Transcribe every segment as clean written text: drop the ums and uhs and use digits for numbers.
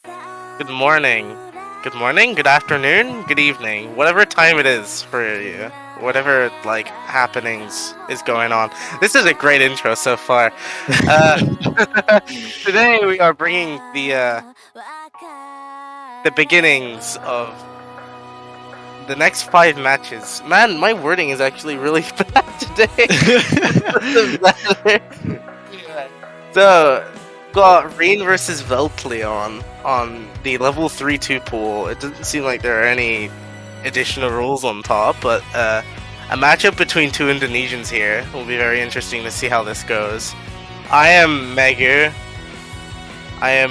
Good morning. Good morning, good afternoon, good evening. Whatever time it is for you. Whatever, like, happenings is going on. This is a great intro so far. Uh, Today we are bringing the beginnings of the next 5 matches. Man, my wording is actually really bad today. Doesn't matter. Yeah. So, got Reen versus Veltlion on the level 3-2 pool. It doesn't seem like there are any additional rules on top, but a matchup between two Indonesians here will be very interesting to see how this goes. I am Megu. I am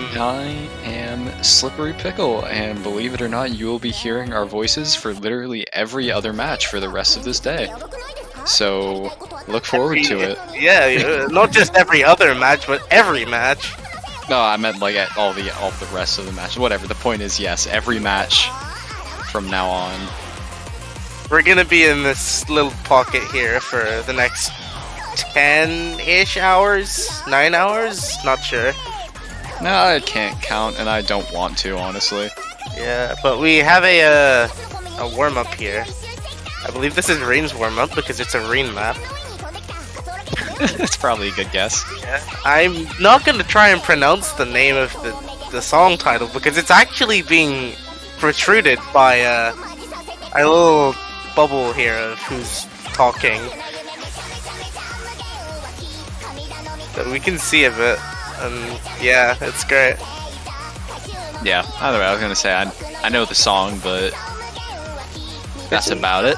SlipperyPickle, and believe it or not, you will be hearing our voices for literally every other match for the rest of this day. So, look forward to it. Yeah, not just every other match, but every match. No, I meant like at all the rest of the match. Whatever. The point is, yes, every match from now on. We're gonna be in this little pocket here for the next 10-ish hours, 9 hours, not sure. No, I can't count, and I don't want to, honestly. Yeah, but we have a warm-up here. I believe this is Reen's warm-up because it's a Reen map. That's probably a good guess. Yeah. I'm not gonna try and pronounce the name of the song title because it's actually being protruded by a little bubble here of who's talking. So we can see a bit. Yeah, it's great. Yeah, either way, I was gonna say I know the song, but that's about it.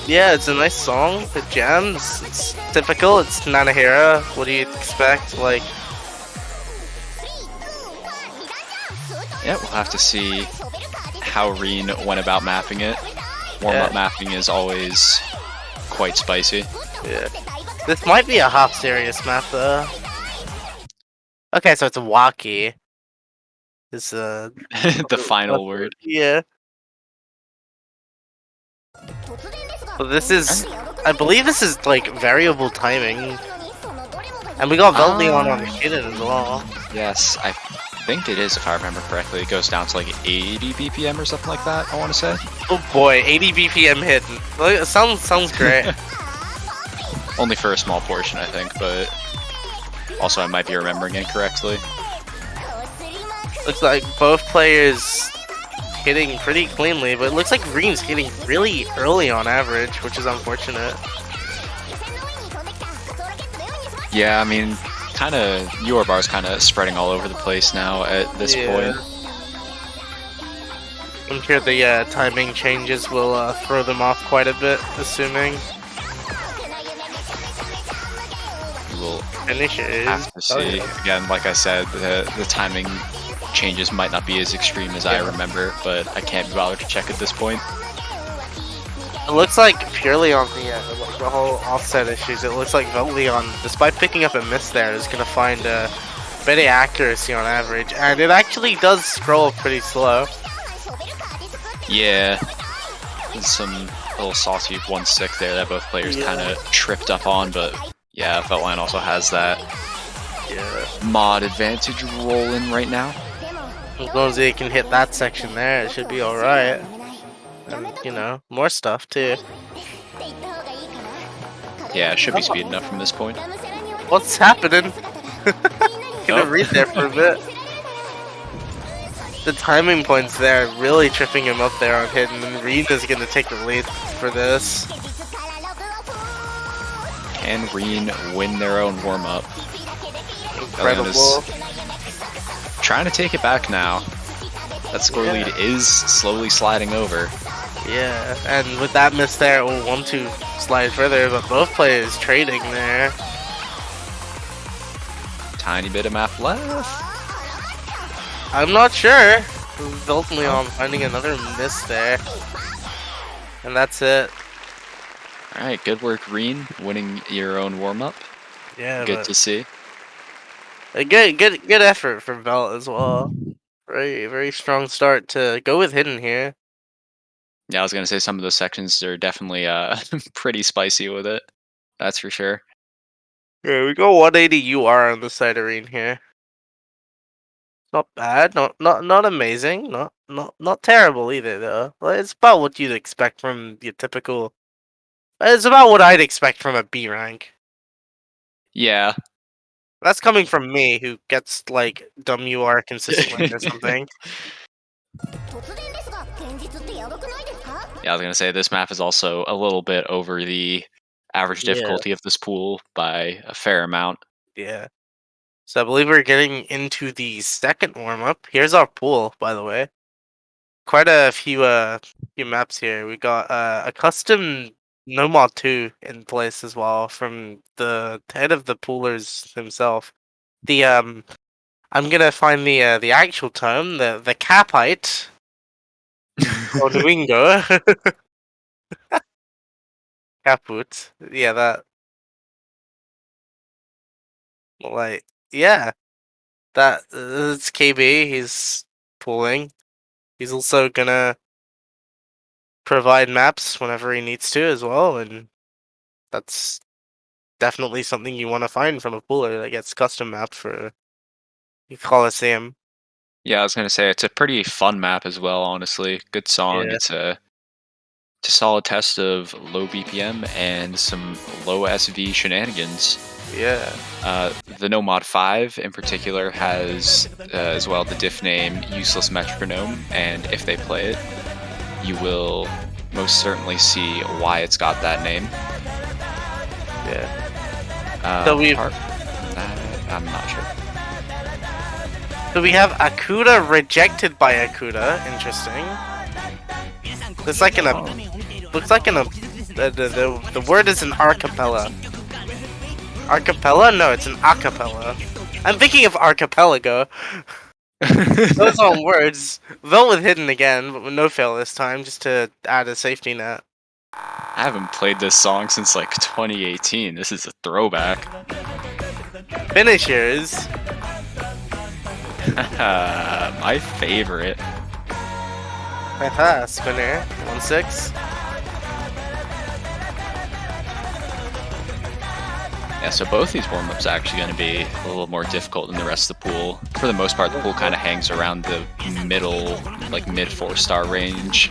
Yeah, it's a nice song. It jams. It's typical. It's Nanahira. What do you expect? Like, yeah, we'll have to see how Reen went about mapping it. Warm-up mapping is always quite spicy. Yeah, this might be a half-serious map though. Okay, so it's Waki. It's the final word. Yeah. So this is, I believe this is like variable timing, and we got Veltlion on hidden as well. Yes, I think it is if I remember correctly. It goes down to like 80 BPM or something like that. I want to say. Oh boy, 80 BPM hidden. Like, sounds great. Only for a small portion, I think, but also I might be remembering incorrectly. Looks like both players hitting pretty cleanly, but it looks like Reen's hitting really early on average, which is unfortunate. Yeah, I mean, kind of, your bar's kind of spreading all over the place now at this point. I'm sure the timing changes will throw them off quite a bit, assuming. We'll finish it. have to see. Again, like I said, the timing changes might not be as extreme as I remember, but I can't be bothered to check at this point. It looks like purely on the whole offset issues, it looks like Veltlion, despite picking up a miss there, is going to find a bit of accuracy on average, and it actually does scroll pretty slow. Yeah, there's some little saucy 1-6 there that both players kind of tripped up on, but yeah, Veltlion also has that mod advantage rolling right now. As long as they can hit that section there, it should be alright. And, you know, more stuff too. Yeah, it should be speed enough from this point. What's happening? Gonna read there for a bit. The timing points there really tripping him up there on hidden, and Reen is gonna take the lead for this. Can Reen win their own warm-up? Incredible. Trying to take it back now. That score lead is slowly sliding over. Yeah, and with that miss there, it will want to slide further, but both players trading there. Tiny bit of map left. I'm not sure. Veltlion finding another miss there. And that's it. Alright, good work, Reen, winning your own warm-up. Yeah, good to see. A good effort from Velt as well. Very strong start to go with hidden here. Yeah, I was gonna say some of those sections are definitely pretty spicy with it. That's for sure. Yeah, we go 180 UR on the side arena here. Not bad, not amazing, not terrible either though. It's about what you'd expect from your typical. It's about what I'd expect from a B rank. Yeah. That's coming from me, who gets like WR consistently or something. Yeah, I was gonna say this map is also a little bit over the average Yeah. difficulty of this pool by a fair amount. Yeah. So I believe we're getting into the second warm up. Here's our pool, by the way. Quite a few maps here. We got a custom Nomad 2 in place as well from the head of the poolers himself. The I'm gonna find the actual term, the capite or Luingo. Caput. Yeah, that like yeah. It's KB, he's pooling. He's also gonna provide maps whenever he needs to as well, and that's definitely something you want to find from a pooler that gets custom mapped for the Colosseum. Yeah, I was gonna say it's a pretty fun map as well, honestly. Good song. Yeah, It's a solid test of low BPM and some low SV shenanigans. yeah. The Nomad 5 in particular has as well the diff name Useless Metronome, and if they play it, you will most certainly see why it's got that name. Yeah. So we've I'm not sure. So we have Akuda rejected by Akuda. Interesting. It's like in a looks like in a the word is an archipelago. Archipelago? No, it's an acapella. I'm thinking of archipelago. Those aren't words. Vel with hidden again, but with no fail this time, just to add a safety net. I haven't played this song since like 2018. This is a throwback. Finishers. My favorite. Haha, spinner. 1-6. Yeah, so both these warm-ups are actually going to be a little more difficult than the rest of the pool. For the most part, the pool kind of hangs around the middle, like mid 4-star range.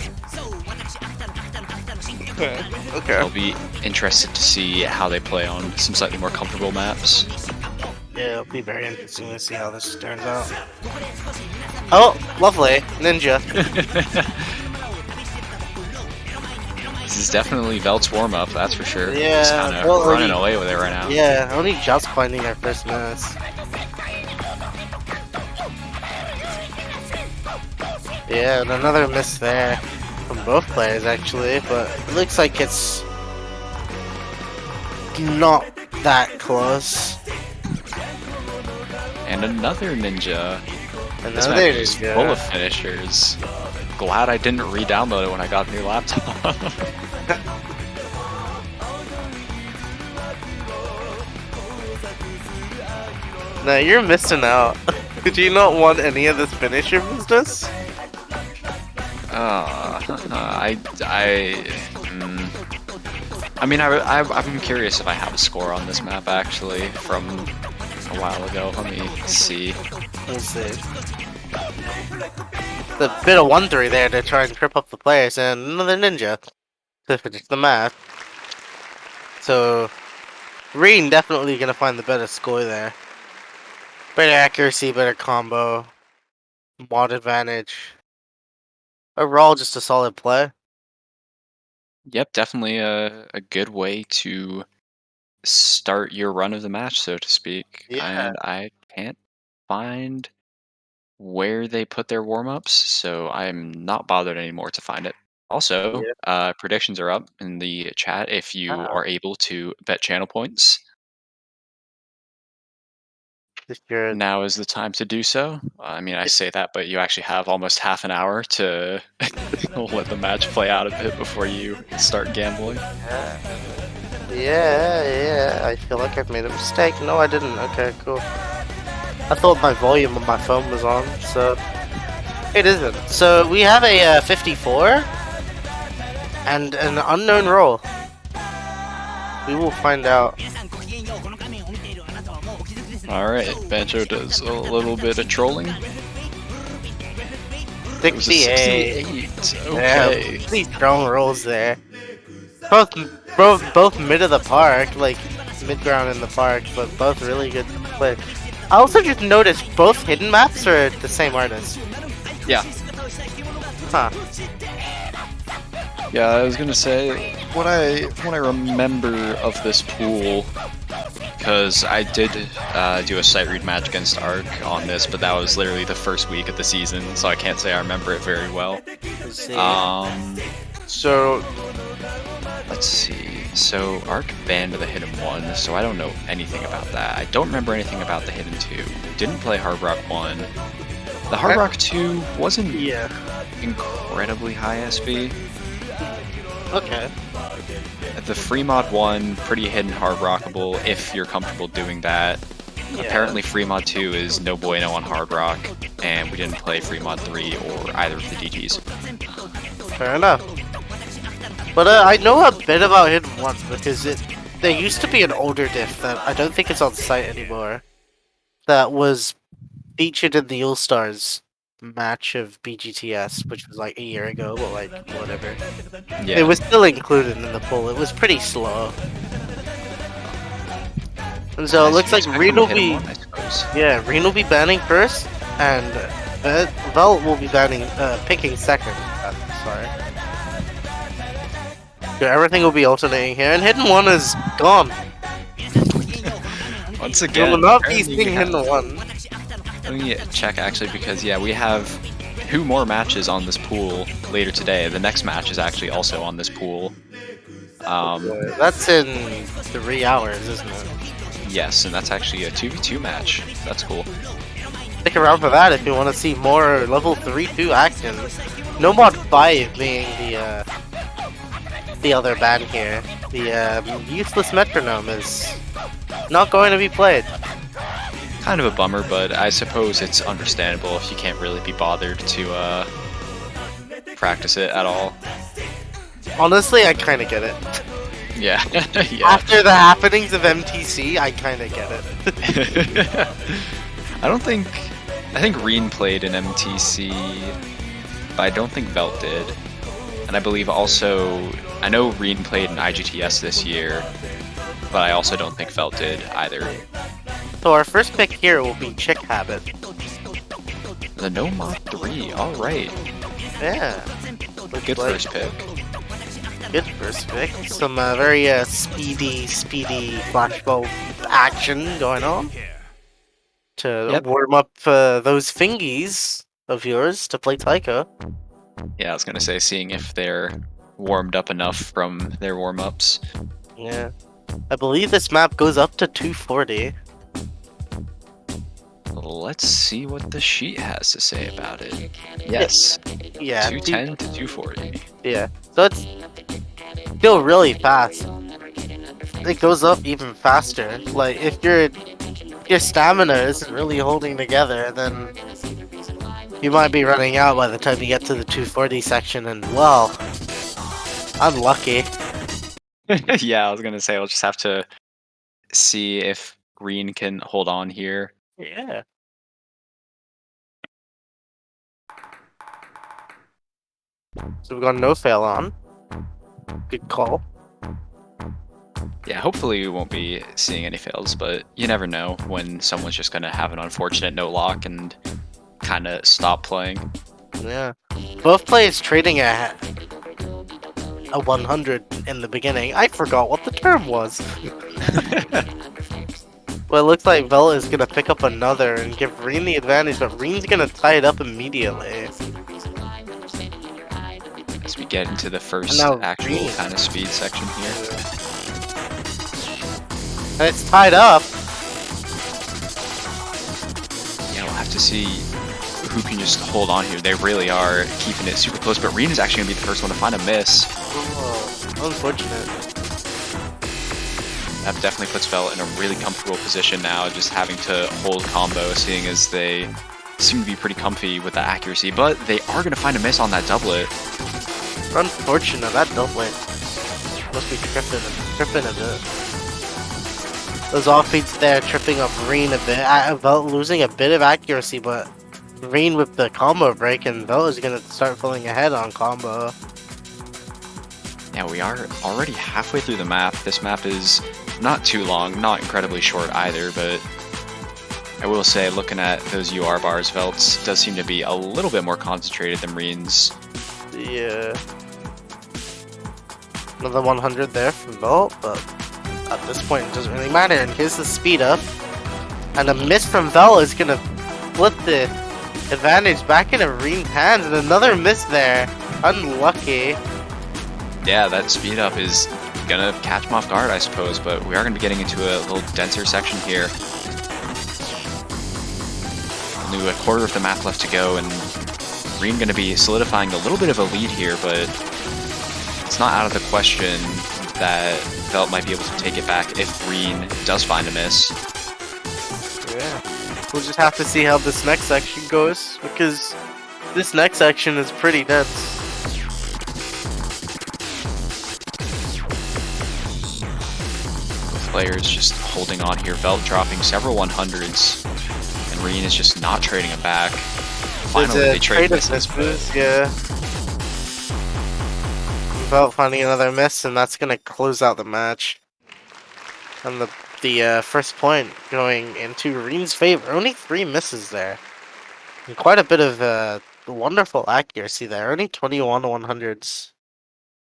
Okay. I'll be interested to see how they play on some slightly more comfortable maps. Yeah, it'll be very interesting to see how this turns out. Oh, lovely. Ninja. This is definitely Velt's warm-up, that's for sure. Yeah, Just kind of running away with it right now. Yeah, only just finding our first miss. Yeah, and another miss there from both players actually, but it looks like it's not that close. And another ninja. This Another map is full of finishers. Glad I didn't re-download it when I got a new laptop. No, you're missing out. Did you not want any of this finisher business? I mean, I'm curious if I have a score on this map actually from a while ago. Let me see. Let's see. The bit of wondery there to try and trip up the players, and another ninja to finish the map. So, Reen definitely gonna find the better score there. Better accuracy, better combo, mod advantage. Overall, just a solid play. Yep, definitely a good way to start your run of the match, so to speak. Yeah. And I can't find where they put their warm-ups, so I'm not bothered anymore to find it. Also, predictions are up in the chat if you are able to bet channel points. Now is the time to do so. I mean, I say that, but you actually have almost half an hour to let the match play out a bit before you start gambling. Yeah, I feel like I've made a mistake. No, I didn't. Okay, cool. I thought my volume on my phone was on, so it isn't. So we have a 54 and an unknown roll. We will find out. Alright, Banjo does a little bit of trolling. was a 68. 68. Yeah, Okay. pretty strong rolls there. Both mid of the park, like mid ground in the park, but both really good play. I also just noticed both hidden maps are the same artist. Yeah. Huh. Yeah, I was gonna say what I remember of this pool, because I did do a sight read match against Arc on this, but that was literally the first week of the season, so I can't say I remember it very well. Let's see. So let's see. So Arc banned the Hidden 1, so I don't know anything about that. I don't remember anything about the Hidden 2. Didn't play Hard Rock 1. The Hard Rock 2 wasn't incredibly high SB. Okay. The Free Mod 1, pretty hidden hard rockable if you're comfortable doing that. Yeah. Apparently Free Mod 2 is no bueno on hard rock, and we didn't play Free Mod 3 or either of the DGs. Fair enough. But I know a bit about Hidden 1 because there used to be an older diff that I don't think it's on site anymore that was featured in the All-Stars match of BGTS, which was like a year ago, but like whatever. Yeah. It was still included in the poll. It was pretty slow. And so it looks like Reen will be Reen will be banning first, and Velt will be banning picking second. Sorry. So everything will be alternating here, and Hidden 1 is gone. Once again, You will not be seeing Hidden 1. Let me check actually, because yeah, we have 2 more matches on this pool later today. The next match is actually also on this pool. That's in 3 hours, isn't it? Yes, and that's actually a 2v2 match. That's cool. Stick around for that if you want to see more level 3-2 action. No Mod 5 being the other ban here. The useless metronome is not going to be played. Kind of a bummer, but I suppose it's understandable if you can't really be bothered to practice it at all. Honestly, I kind of get it. Yeah. Yeah. After the happenings of MTC, I kind of get it. I think Reen played in MTC, but I don't think Velt did. And I believe also, I know Reen played in IGTS this year, but I also don't think Velt did either. So our first pick here will be Chick Habit. The No Mod 3, alright. Yeah. Good first pick. Good first pick. Some very speedy flashbulb action going on. To warm up those fingies of yours to play Taiko. Yeah, I was gonna say, seeing if they're warmed up enough from their warm-ups. Yeah. I believe this map goes up to 240. Let's see what the sheet has to say about it. Yes. Yeah. 210 to 240. Yeah. So it's still really fast. It goes up even faster. Like if your stamina isn't really holding together, then you might be running out by the time you get to the 240 section, and well, unlucky. Yeah, I was gonna say, I'll just have to see if Green can hold on here. Yeah. So we've got no fail on. Good call. Yeah, hopefully we won't be seeing any fails, but you never know when someone's just gonna have an unfortunate no lock and kind of stop playing. Yeah. Both players trading a 100 in the beginning. I forgot what the term was. Well, it looks like Vela is gonna pick up another and give Reen the advantage, but Reen's gonna tie it up immediately. As we get into the first actual kind of speed section here. And it's tied up. Yeah, we'll have to see who can just hold on here. They really are keeping it super close, but Reen is actually going to be the first one to find a miss. Oh, unfortunate. That definitely puts Vela in a really comfortable position now, just having to hold combo, seeing as they seem to be pretty comfy with the accuracy, but they are going to find a miss on that doublet. Unfortunate, that doublet must be tripping a bit. Those offbeats there tripping up Reen a bit, losing a bit of accuracy, but Reen with the combo break, and Velt is gonna start pulling ahead on combo. Yeah, we are already halfway through the map. This map is not too long, not incredibly short either, but I will say, looking at those UR bars, Velt's does seem to be a little bit more concentrated than Reen's. Yeah. Another 100 there from Velt, but at this point it doesn't really matter. And here's the speed up. And a miss from Velt is gonna flip the advantage back into Reen's hands, and another miss there. Unlucky. Yeah, that speed up is gonna catch him off guard, I suppose, but we are gonna be getting into a little denser section here. Only a quarter of the map left to go, and Reen gonna be solidifying a little bit of a lead here, but it's not out of the question that Velt might be able to take it back if Reen does find a miss. Yeah. We'll just have to see how this next section goes, because this next section is pretty dense. Players just holding on here. Velt dropping several 100s, and Reen is just not trading him back. Finally, they trade misses. Yeah. Velt finding another miss, and that's gonna close out the match. And the first point going into Reen's favor. Only 3 misses there, and quite a bit of wonderful accuracy there. Only 21 100s.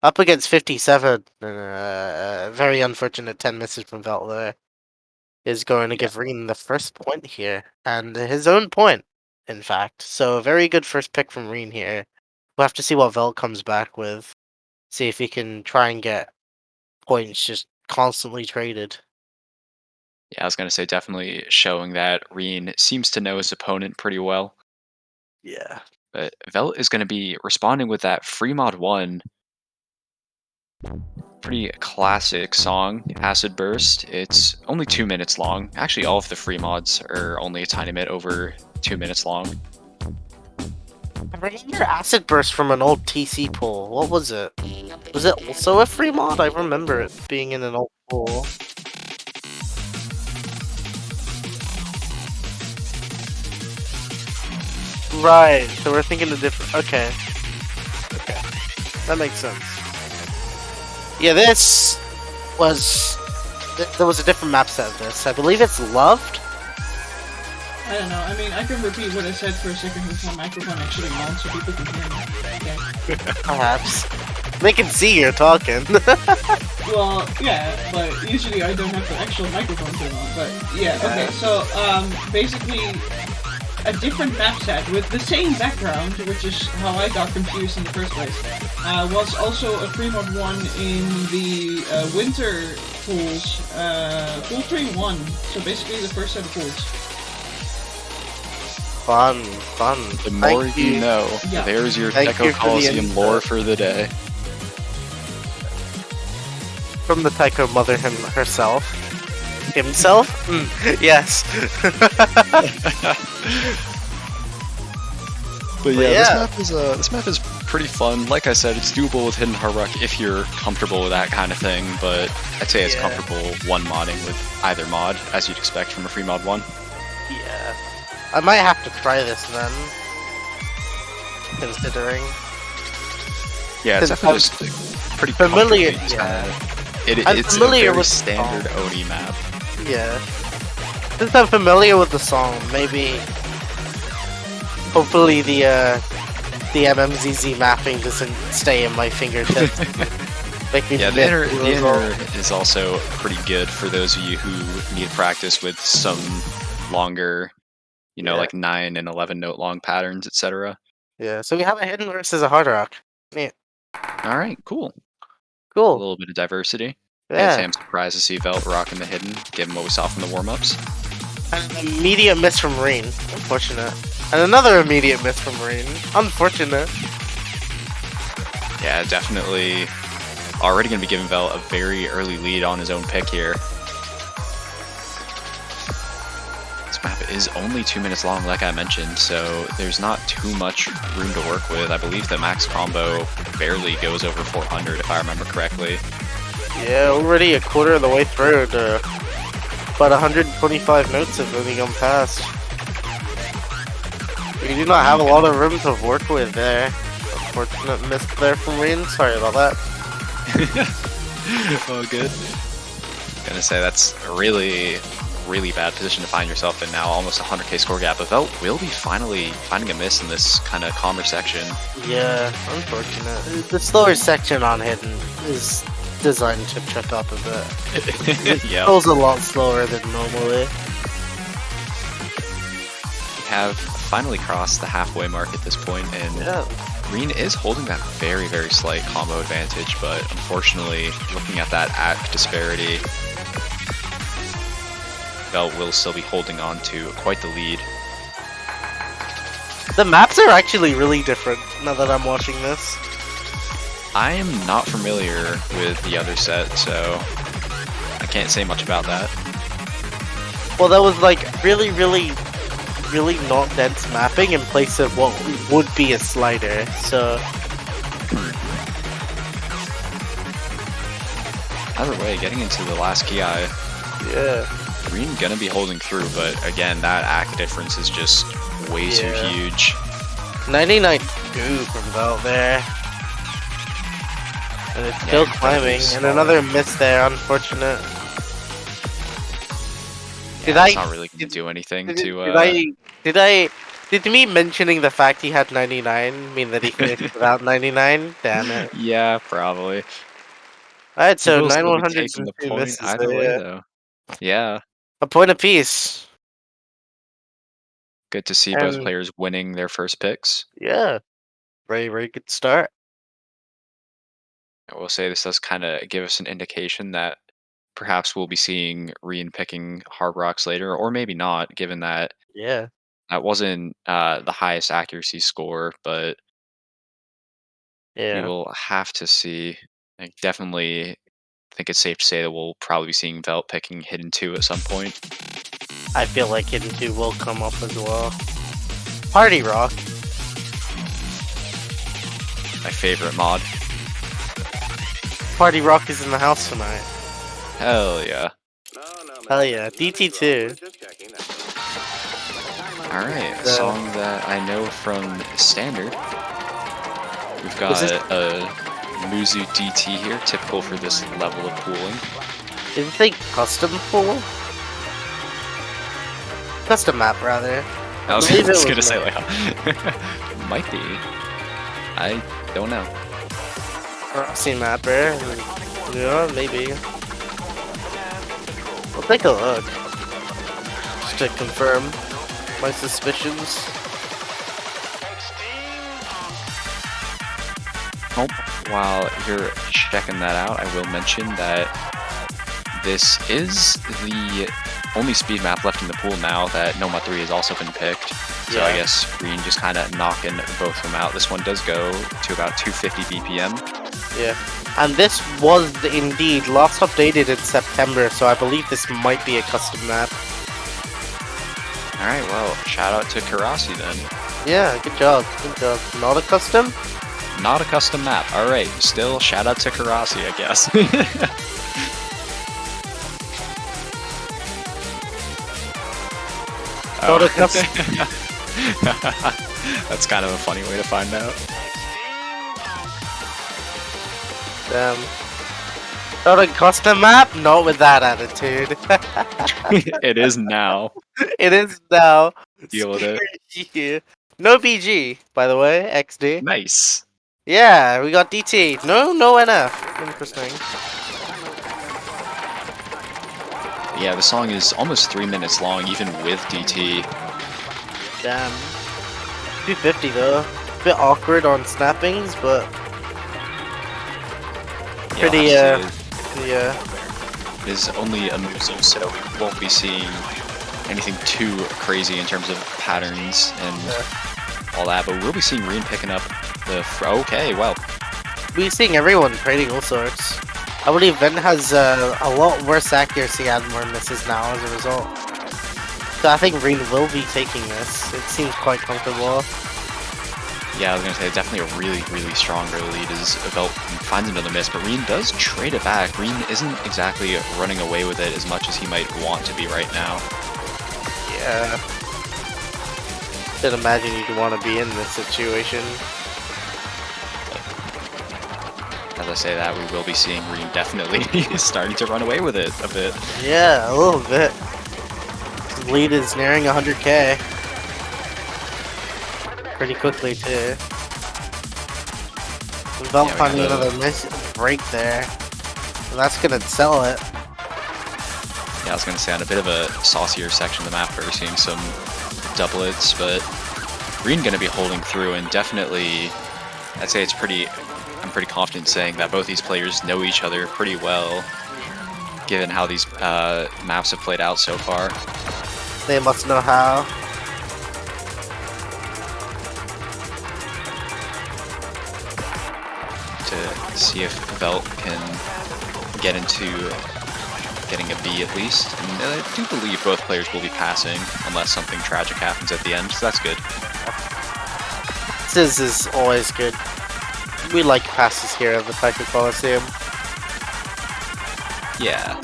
Up against 57, very unfortunate 10 misses from Velt there is going to give Reen the first point here, and his own point, in fact. So a very good first pick from Reen here. We'll have to see what Velt comes back with. See if he can try and get points just constantly traded. Yeah, I was going to say definitely showing that Reen seems to know his opponent pretty well. Yeah. But Velt is going to be responding with that free mod 1. Pretty classic song, Acid Burst. It's only 2 minutes long. Actually, all of the free mods are only a tiny bit over 2 minutes long. I remember Acid Burst from an old TC pool. What was it? Was it also a free mod? I remember it being in an old pool. Right, so we're thinking of different... Okay. Okay. That makes sense. Yeah, this was... There was a different map set of this. I believe it's Loved? I don't know. I mean, I can repeat what I said for a second with my microphone actually on so people can hear me. Okay. Perhaps. They can see you're talking. Well, yeah, but usually I don't have the actual microphone turned on. But yeah, okay. So, basically, a different map set with the same background, which is how I got confused in the first place, was also a free mod 1 in the winter pools, pool 3-1. So basically the first set of pools. Fun. The more you know. Yeah. There's your Thank Taiko you for the Colosseum input. lore for the day. From the Taiko mother herself. Himself? Yes. But yeah, yeah. this map is pretty fun. Like I said, it's doable with Hidden Hard Rock if you're comfortable with that kind of thing, but I'd say it's comfortable one modding with either mod, as you'd expect from a free mod 1. Yeah. I might have to try this then. Considering. Yeah, it's definitely just pretty familiar. comfortably Yeah. I'm it's familiar a very with standard Oni map. Yeah. Since I'm familiar with the song, maybe. Hopefully the MMZZ mapping doesn't stay in my fingertips. Yeah, the inner is also pretty good for those of you who need practice with some longer, like 9 and 11 note long patterns, etc. Yeah, so we have a hidden versus a hard rock. Yeah. All right, cool. A Cool. little bit of diversity. Yeah. I'm surprised to see Velt rocking the hidden, given what we saw from the warm-ups. An immediate miss from Reen. Unfortunate. And another immediate miss from Reen. Unfortunate. Yeah, definitely already going to be giving Velt a very early lead on his own pick here. This map is only 2 minutes long, like I mentioned, so there's not too much room to work with. I believe the max combo barely goes over 400, if I remember correctly. Yeah, already a quarter of the way through to about 125 notes have only gone past. We do not have a lot of room to work with there. Unfortunate miss there from Reen. Sorry about that. Oh, good. Gonna say that's a really bad position to find yourself in now. Almost 100k score gap. But Velt will be finally finding a miss in this kind of calmer section. Yeah, unfortunate. The slower section on Hidden is designed to trip up a bit. It goes a lot slower than normally. We have finally crossed the halfway mark at this point, and Reen is holding that very slight combo advantage, but unfortunately, looking at that ACK disparity, Velt will still be holding on to quite the lead. The maps are actually really different now that I'm watching this. I am not familiar with the other set, so I can't say much about that. Well, that was like really not dense mapping in place of what would be a slider, so... Either way, getting into the last ki, yeah. Reen gonna be holding through, but again, that ACK difference is just way too huge. 99 goo from Velt there. And it's still climbing, and another miss there, unfortunate. It's not really gonna do anything Did me mentioning the fact he had 99 mean that he finished without 99? Damn it. Yeah, probably. Alright, so Will 9/100 be taking the point misses either there, way, though. Yeah. A point apiece. Good to see both players winning their first picks. Yeah. Very good start. I will say this does kind of give us an indication that perhaps we'll be seeing Reen picking Hard Rocks later, or maybe not, given that that wasn't the highest accuracy score, but we will have to see. I definitely think it's safe to say that we'll probably be seeing Velt picking Hidden 2 at some point. I feel like Hidden 2 will come up as well. Party Rock. My favorite mod. Party Rock is in the house tonight. Hell yeah. Hell yeah. DT2. Alright, a song that I know from Standard. We've got a Muzu DT here, typical for this level of pooling. Didn't they custom pool? Custom map, rather. I was just gonna say, like, might be. I don't know. Proxy mapper. Yeah, maybe. We'll take a look. Just to confirm my suspicions. Oh, while you're checking that out, I will mention that this is the only speed map left in the pool now that Noma 3 has also been picked. So I guess Reen just kind of knocking both of them out. This one does go to about 250 BPM. Yeah. And this was indeed last updated in September, so I believe this might be a custom map. Alright, well, shout out to Karasi then. Yeah, good job. Good job. Not a custom? Not a custom map. Alright, still shout out to Karasi, I guess. Not a custom. That's kind of a funny way to find out. Damn. Not a custom map? Not with that attitude. It is now. It is now. Deal with it. Yeah. No BG, by the way, XD. Nice. Yeah, we got DT. No NF. Interesting. Yeah, the song is almost 3 minutes long, even with DT. Damn. 250 though. Bit awkward on snappings, but pretty yeah. It is only a Muzu, so we won't be seeing anything too crazy in terms of patterns and all that, but we'll be seeing Reen picking up the... Okay, well. We'll be seeing everyone trading all sorts. I believe Ven has a lot worse accuracy and more misses now as a result. So I think Reen will be taking this. It seems quite comfortable. Yeah, I was going to say, definitely a really strong early lead as Velt finds another miss, but Reen does trade it back. Reen isn't exactly running away with it as much as he might want to be right now. Yeah. Didn't imagine you'd want to be in this situation. As I say that, we will be seeing Reen definitely starting to run away with it a bit. Yeah, a little bit. His lead is nearing 100k. Pretty quickly, too. Velt Yeah, we finding got a- another break there. And that's gonna sell it. Yeah, I was going to say on a bit of a saucier section of the map where we're seeing some doublets, but Reen going to be holding through, and definitely, I'd say I'm pretty confident saying that both these players know each other pretty well, given how these maps have played out so far. They must know how. To see if Velt can get into getting a B at least. And I do believe both players will be passing unless something tragic happens at the end, so that's good. This is always good. We like passes here at the Taiko Colosseum. Yeah.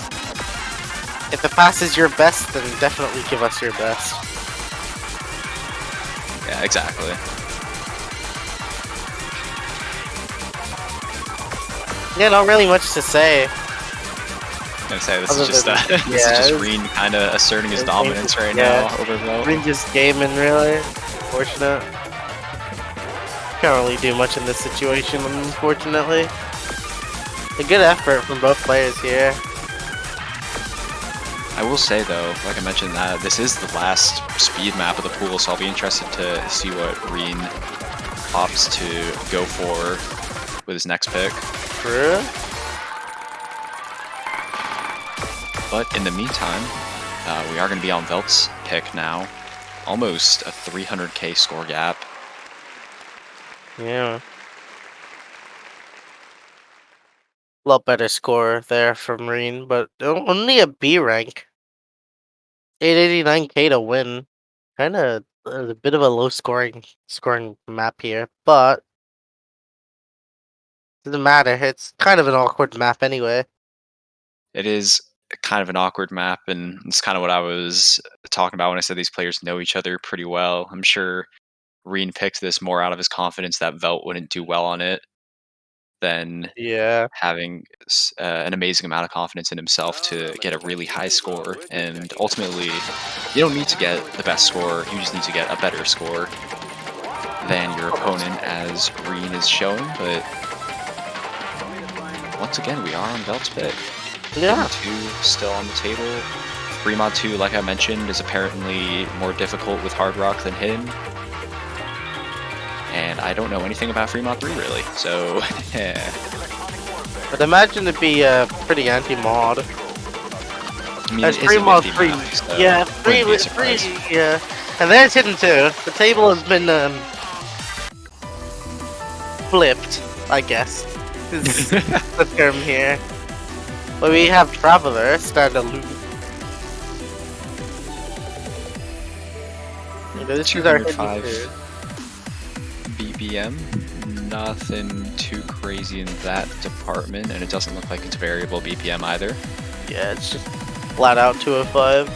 If the pass is your best, then definitely give us your best. Yeah, exactly. Yeah, not really much to say. I'm gonna say this Other is just than- this is yeah, just it's- Reen kind of asserting his it's- dominance right yeah. now over Velt. We're just gaming, really. Unfortunate. Can't really do much in this situation, unfortunately. A good effort from both players here. I will say though, like I mentioned, that this is the last speed map of the pool, so I'll be interested to see what Reen opts to go for with his next pick. True. But in the meantime, we are going to be on Velt's pick now. Almost a 300k score gap. Yeah. A lot better score there from Reen, but only a B rank. 889k to win. Kinda a bit of a low scoring map here, but doesn't matter. It's kind of an awkward map anyway. It is kind of an awkward map, and it's kind of what I was talking about when I said these players know each other pretty well. I'm sure Reen picked this more out of his confidence that Velt wouldn't do well on it than Yeah. having an amazing amount of confidence in himself to get a really high score. And ultimately, you don't need to get the best score, you just need to get a better score than your opponent, as Reen is showing. But once again, we are on Velt's pick. Yeah. 2 still on the table. Fremont 2, like I mentioned, is apparently more difficult with Hard Rock than Hidden. And I don't know anything about Fremont 3 really, so But imagine it be pretty anti-mod. I mean, And it is a Fremont nifty 3, map, so yeah, wouldn't be a 3, surprise. yeah. And there's Hidden 2. The table has been flipped, I guess. Is the term here. But we have Traveler, stand aloof. This is our Hidden 205 2. BPM, nothing too crazy in that department, and it doesn't look like it's variable BPM either. Yeah, it's just flat out 205.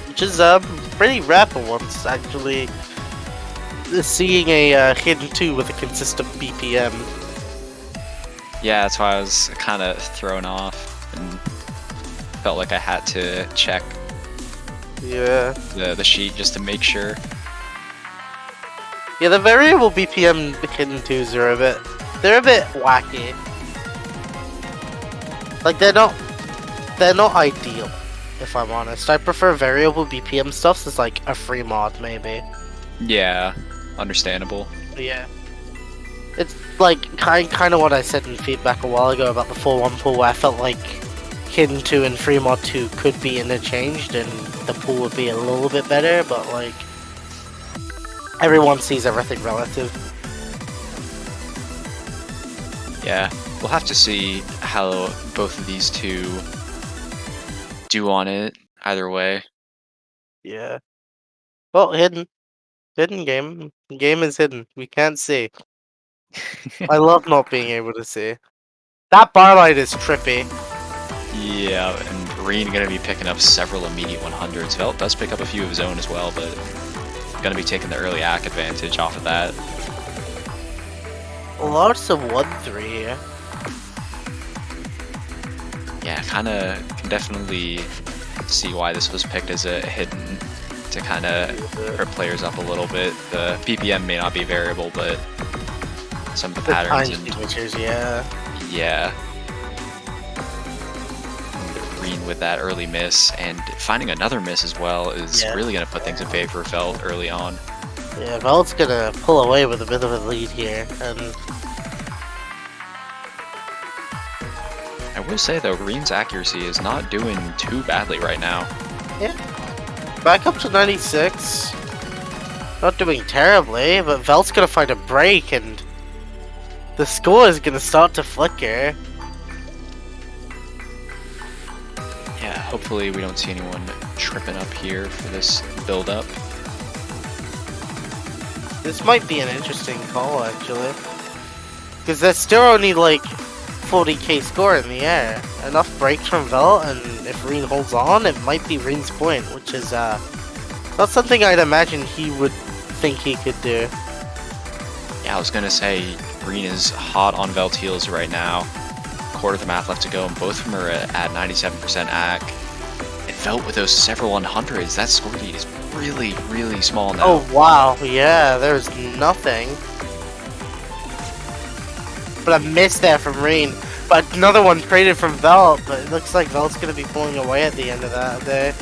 Which is pretty rare for once, actually. Seeing a Hidden 2 with a consistent BPM. Yeah, that's why I was kind of thrown off and felt like I had to check Yeah. the sheet just to make sure. Yeah, the variable BPM Hidden 2s are they're a bit wacky. Like they're not ideal, if I'm honest. I prefer variable BPM stuff as like a free mod maybe. Yeah, understandable. But yeah. It's like kind of what I said in feedback a while ago about the 4-1 pool, where I felt like Hidden 2 and Free Mod 2 could be interchanged and the pool would be a little bit better, but like everyone sees everything relative. Yeah, we'll have to see how both of these two do on it either way. Yeah. Well, hidden game. Game is hidden. We can't see. I love not being able to see. That bar light is trippy. Yeah, and Reen gonna be picking up several immediate 100s. Velt does pick up a few of his own as well, but gonna be taking the early ACK advantage off of that. Lots of 1-3 here. Yeah, kind of can definitely see why this was picked as a hidden to kind of hurt players up a little bit. The PPM may not be variable, but some of the patterns time and signatures, yeah. yeah. Reen with that early miss and finding another miss as well is really going to put things in favor of Velt early on. Yeah, Velt's gonna pull away with a bit of a lead here, and I will say though, Reen's accuracy is not doing too badly right now. yeah, back up to 96. Not doing terribly, but Velt's gonna find a break, and the score is gonna start to flicker. Yeah, hopefully we don't see anyone tripping up here for this build-up. This might be an interesting call, actually. Because there's still only like 40k score in the air. Enough breaks from Velt, and if Reen holds on, it might be Reen's point, which is not something I'd imagine he would think he could do. Yeah, I was gonna say, Reen is hot on Velt heals right now. Quarter of the map left to go, and both of them are at 97% ACK. And Velt with those several 100s, that score lead is really, really small now. Oh wow, yeah, there's nothing. But a miss there from Reen. But another one traded from Velt, but it looks like Velt's gonna be pulling away at the end of that day.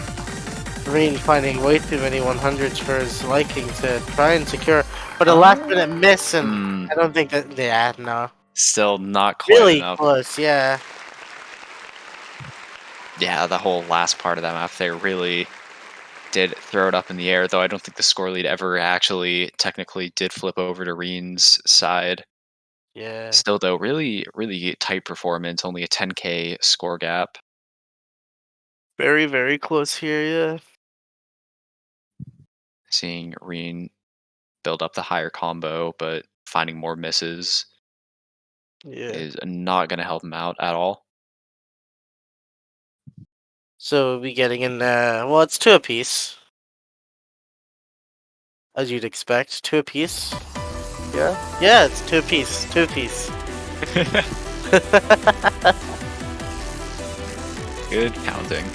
Reen finding way too many 100s for his liking to try and secure. But a last minute miss, and I don't think that, yeah, no. Still not quite Really enough. close, yeah. Yeah, the whole last part of that map there really did throw it up in the air, though I don't think the score lead ever actually technically did flip over to Reen's side. Yeah. Still though, really, really tight performance, only a 10k score gap. Very, very close here, yeah. Seeing Reen build up the higher combo, but finding more misses is not going to help him out at all. So we'll be getting in, well, it's 2 apiece. As you'd expect, 2 apiece. Yeah? Yeah, it's 2 apiece, 2 apiece. Good counting.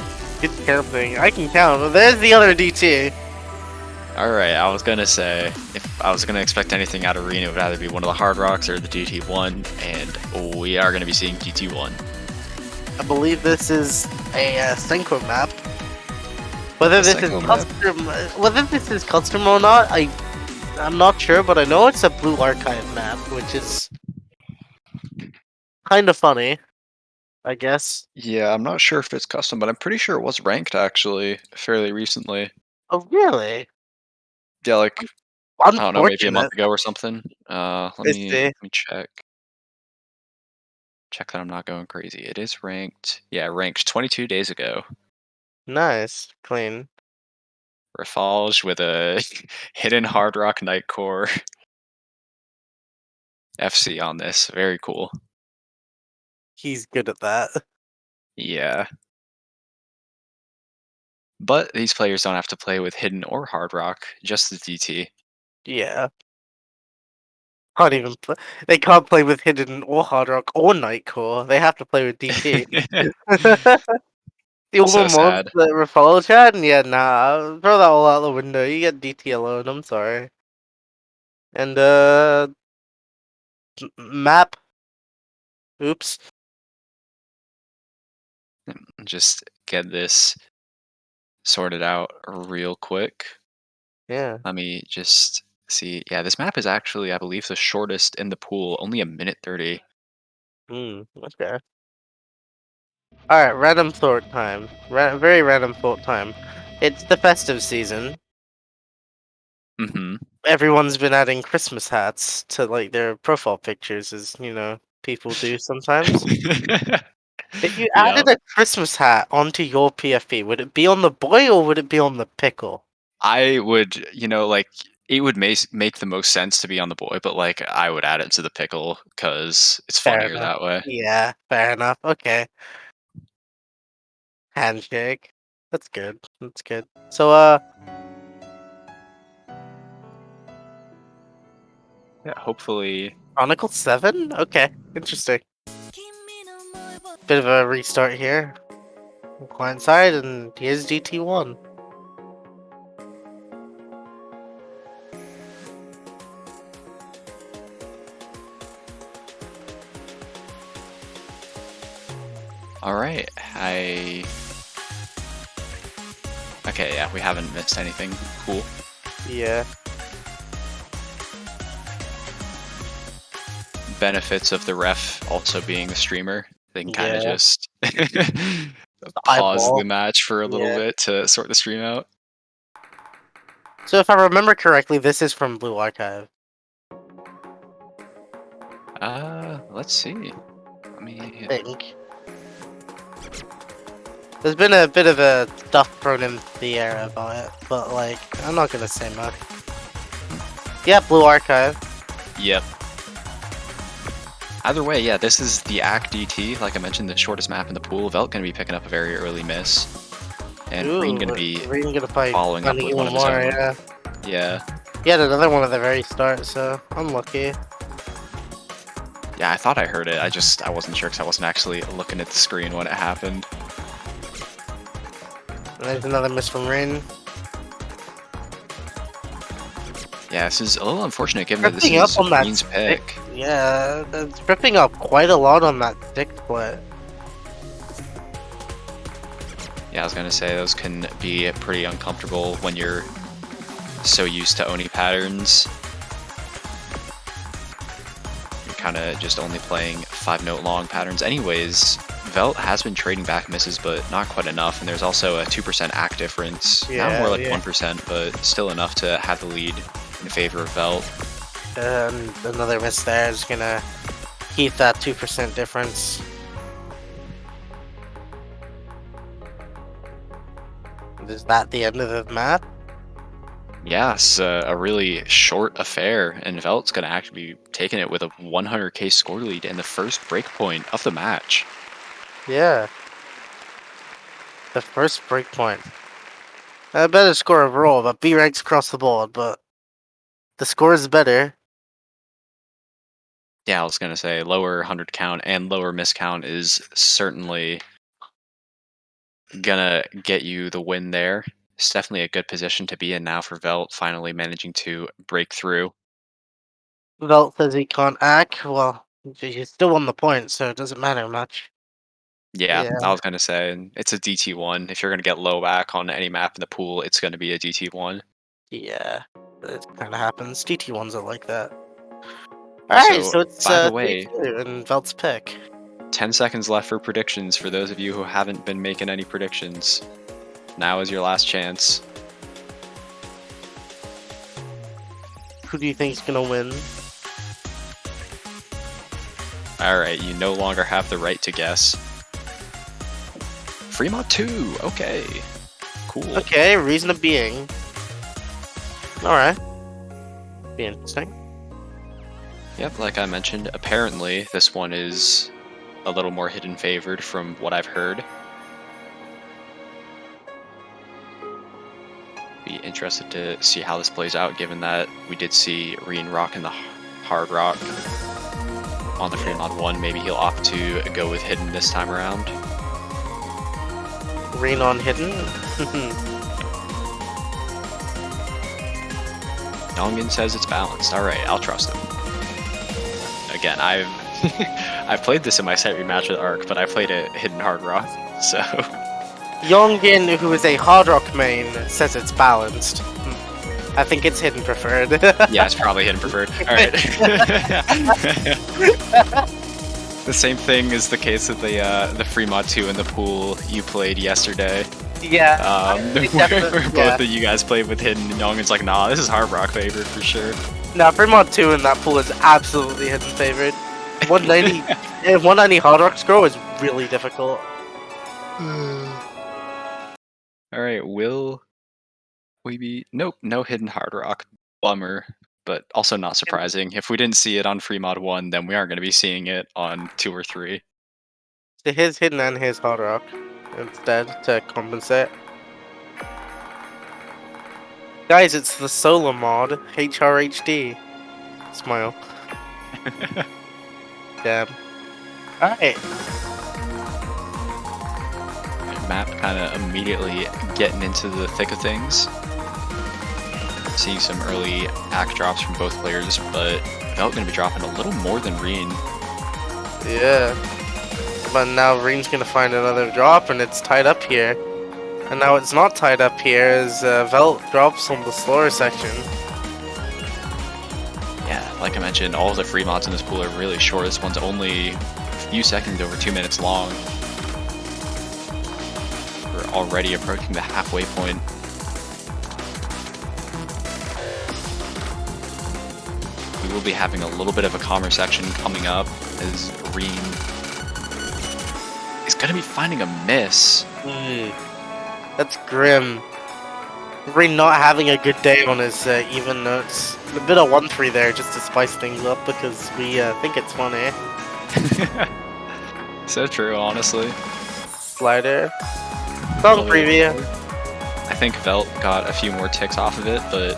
Good counting. I can count. Well, there's the other DT. Alright, I was gonna say, if I was gonna expect anything out of Reen, it would either be one of the Hard Rocks or the DT1, and we are gonna be seeing DT1. I believe this is a synchro map. Whether this is custom, or not, I'm not sure, but I know it's a blue archive map, which is kind of funny, I guess. Yeah, I'm not sure if it's custom, but I'm pretty sure it was ranked actually fairly recently. Oh, really? Yeah, like I don't know, maybe a Unfortunate. month ago or something. Let me see. check. Check that I'm not going crazy. It is ranked. Yeah, ranked 22 days ago. Nice, clean. Rafalge with a hidden Hard Rock Night Core FC on this. Very cool. He's good at that. Yeah. But these players don't have to play with hidden or Hard Rock, just the DT. Yeah. Can't even play. They can't play with hidden or hard rock or nightcore. They have to play with DT. The So only mods sad. that Rafalge had, yeah, nah, throw that all out the window. You get DT alone. I'm sorry. And map. Oops. Just get this sorted out real quick. Yeah. Let me just see. Yeah, this map is actually, I believe, the shortest in the pool. Only a minute 30. Okay. Alright, random thought time. Very random thought time. It's the festive season. Mm-hmm. Everyone's been adding Christmas hats to like their profile pictures, as you know, people do sometimes. If you added a Christmas hat onto your PFP, would it be on the boy or would it be on the pickle? I would, like, it would make the most sense to be on the boy, but like I would add it to the pickle because it's Fair funnier enough. that way. Yeah, fair enough. Okay. Handshake. That's good. That's good. So Yeah, hopefully. Chronicle 7? Okay, interesting. Bit of a restart here. Client side, and here's GT1. Alright, Okay, yeah, we haven't missed anything. Cool. Yeah. Benefits of the ref also being the streamer. They can kind of Yeah. just pause Eyeball. the match for a little Yeah. bit to sort the stream out. So if I remember correctly, this is from Blue Archive. Let's see. Let me. I think. There's been a bit of a stuff thrown in the air about it, but like, I'm not gonna say much. Yeah, Blue Archive. Yep. Either way, yeah, this is the ACK DT. Like I mentioned, the shortest map in the pool. Velt gonna be picking up a very early miss, and Reen gonna be following up with one of his own. Yeah. Yeah. He had another one at the very start, so unlucky. Yeah, I thought I heard it. I wasn't sure because I wasn't actually looking at the screen when it happened. And there's another miss from Reen. Yeah, this is a little unfortunate given that this Ripping up is on that Reen's pick. Yeah, it's ripping up quite a lot on that stick split. Yeah, I was gonna say those can be pretty uncomfortable when you're so used to Oni patterns. You're kind of just only playing 5-note long patterns. Anyways, Velt has been trading back misses, but not quite enough. And there's also a 2% ACK difference. Now more like 1%, but still enough to have the lead in favor of Velt. And another miss there is gonna keep that 2% difference. Is that the end of the map? Yes, a really short affair, and Velt's going to actually be taking it with a 100k score lead in the first breakpoint of the match. Yeah. The first breakpoint. A better score overall, but B ranks across the board, but the score is better. Yeah, I was going to say lower 100 count and lower miss count is certainly going to get you the win there. It's definitely a good position to be in now for Velt, finally managing to break through. Velt says he can't act. Well, he still won the point, so it doesn't matter much. Yeah, I was going to say, it's a DT1. If you're going to get low back on any map in the pool, it's going to be a DT1. Yeah, it kind of happens. DT1s are like that. Alright, so it's by the way, and Velt's pick. 10 seconds left for predictions for those of you who haven't been making any predictions. Now is your last chance. Who do you think's gonna win? Alright, you no longer have the right to guess. Fremont 2, okay. Cool. Okay, reason of being. Alright. Be interesting. Yep, like I mentioned, apparently this one is a little more hidden favored from what I've heard. Be interested to see how this plays out, given that we did see Reen rocking the hard rock on the Fremont 1. Maybe he'll opt to go with hidden this time around. Reen on hidden? Yongin says it's balanced. Alright, I'll trust him. Again, I've played this in my set rematch with Arc, but I played it hidden hard rock, so... Yongin, who is a hard rock main, says it's balanced. I think it's hidden preferred. Yeah, it's probably hidden preferred. Alright. The same thing is the case with the Fremont 2 in the pool you played yesterday. Yeah. Where both of you guys played with hidden, and Yongin's like, nah, this is hard rock favored for sure. No, Fremont 2 in that pool is absolutely hidden favored. 190 hard rock scroll is really difficult. Alright, will we be... Nope, no hidden hard rock. Bummer, but also not surprising. If we didn't see it on Fremont 1, then we aren't going to be seeing it on 2 or 3. So his hidden and his hard rock instead to compensate. Guys, it's the solar mod, HRHD. Smile. Damn. Alright. Map kind of immediately getting into the thick of things. Seeing some early act drops from both players, but Velt going to be dropping a little more than Reen. Yeah. But now Reen's gonna find another drop, and it's tied up here. And now it's not tied up here as Velt drops on the slower section. Yeah, like I mentioned, all of the free mods in this pool are really short. This one's only a few seconds over 2 minutes long. We're already approaching the halfway point. We will be having a little bit of a calmer section coming up as Reen is going to be finding a miss. That's grim. Reen not having a good day on his even notes. A bit of 1-3 there just to spice things up because we think it's funny. So true, honestly. Slider. Song preview. I think Velt got a few more ticks off of it, but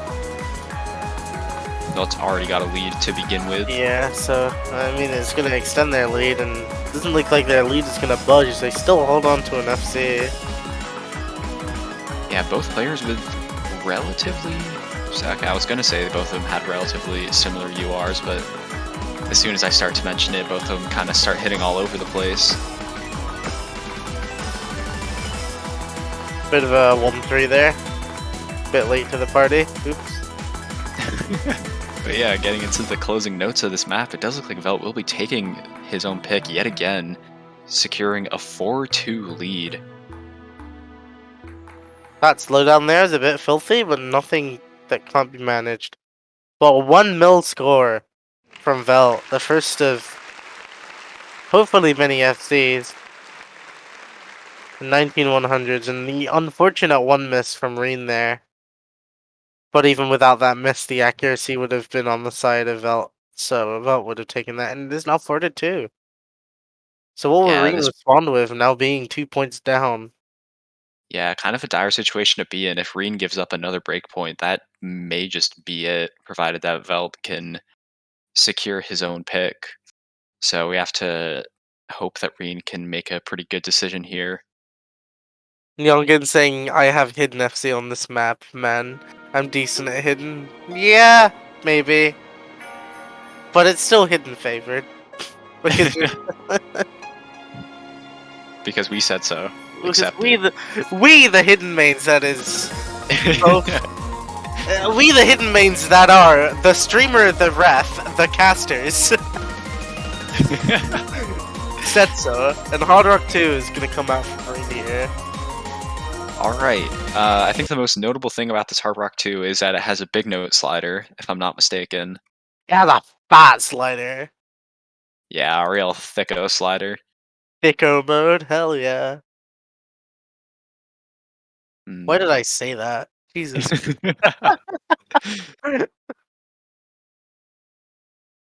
Velt's already got a lead to begin with. Yeah, so, I mean, it's going to extend their lead, and it doesn't look like their lead is going to budge. They still hold on to an FC. Yeah, both players with relatively... I was going to say both of them had relatively similar URs, but as soon as I start to mention it, both of them kind of start hitting all over the place. Bit of a 1-3 there. Bit late to the party. Oops. But yeah, getting into the closing notes of this map, it does look like Velt will be taking his own pick yet again, securing a 4-2 lead. That slowdown there is a bit filthy, but nothing that can't be managed. Well, 1 mil score from Velt, the first of hopefully many FCs. 19-100s, and the unfortunate 1 miss from Reen there. But even without that miss, the accuracy would have been on the side of Velt, so Velt would have taken that, and it is now 4-2. So what will Yeah, Reen respond with, now being 2 points down? Yeah, kind of a dire situation to be in. If Reen gives up another breakpoint, that may just be it, provided that Velt can secure his own pick. So we have to hope that Reen can make a pretty good decision here. Youngin saying, I have hidden FC on this map, man. I'm decent at hidden. Yeah, maybe. But it's still hidden favored. Because, Because we said so. because we the hidden mains, that is. Both, we the hidden mains that are the streamer, the ref, the casters. Said so. And Hard Rock 2 is gonna come out for free here. Alright, I think the most notable thing about this Hard Rock 2 is that it has a big note slider, if I'm not mistaken. Yeah, the fat slider. Yeah, a real thicko slider. Taiko mode, hell yeah. Why did I say that? Jesus.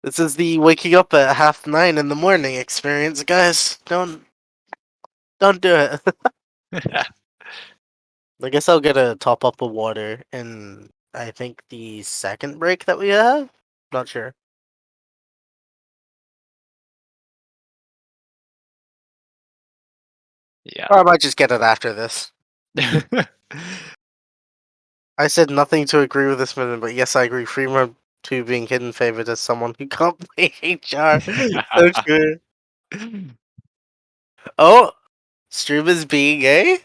This is the waking up at 9:30 in the morning experience, guys. Don't do it. I guess I'll get a top up of water in, I think, the second break that we have? Not sure. Yeah. Or I might just get it after this. I said nothing to agree with this minute, but yes, I agree. Freeman 2 being hidden favored as someone who can't play HR. So true. Oh! Streamers being gay?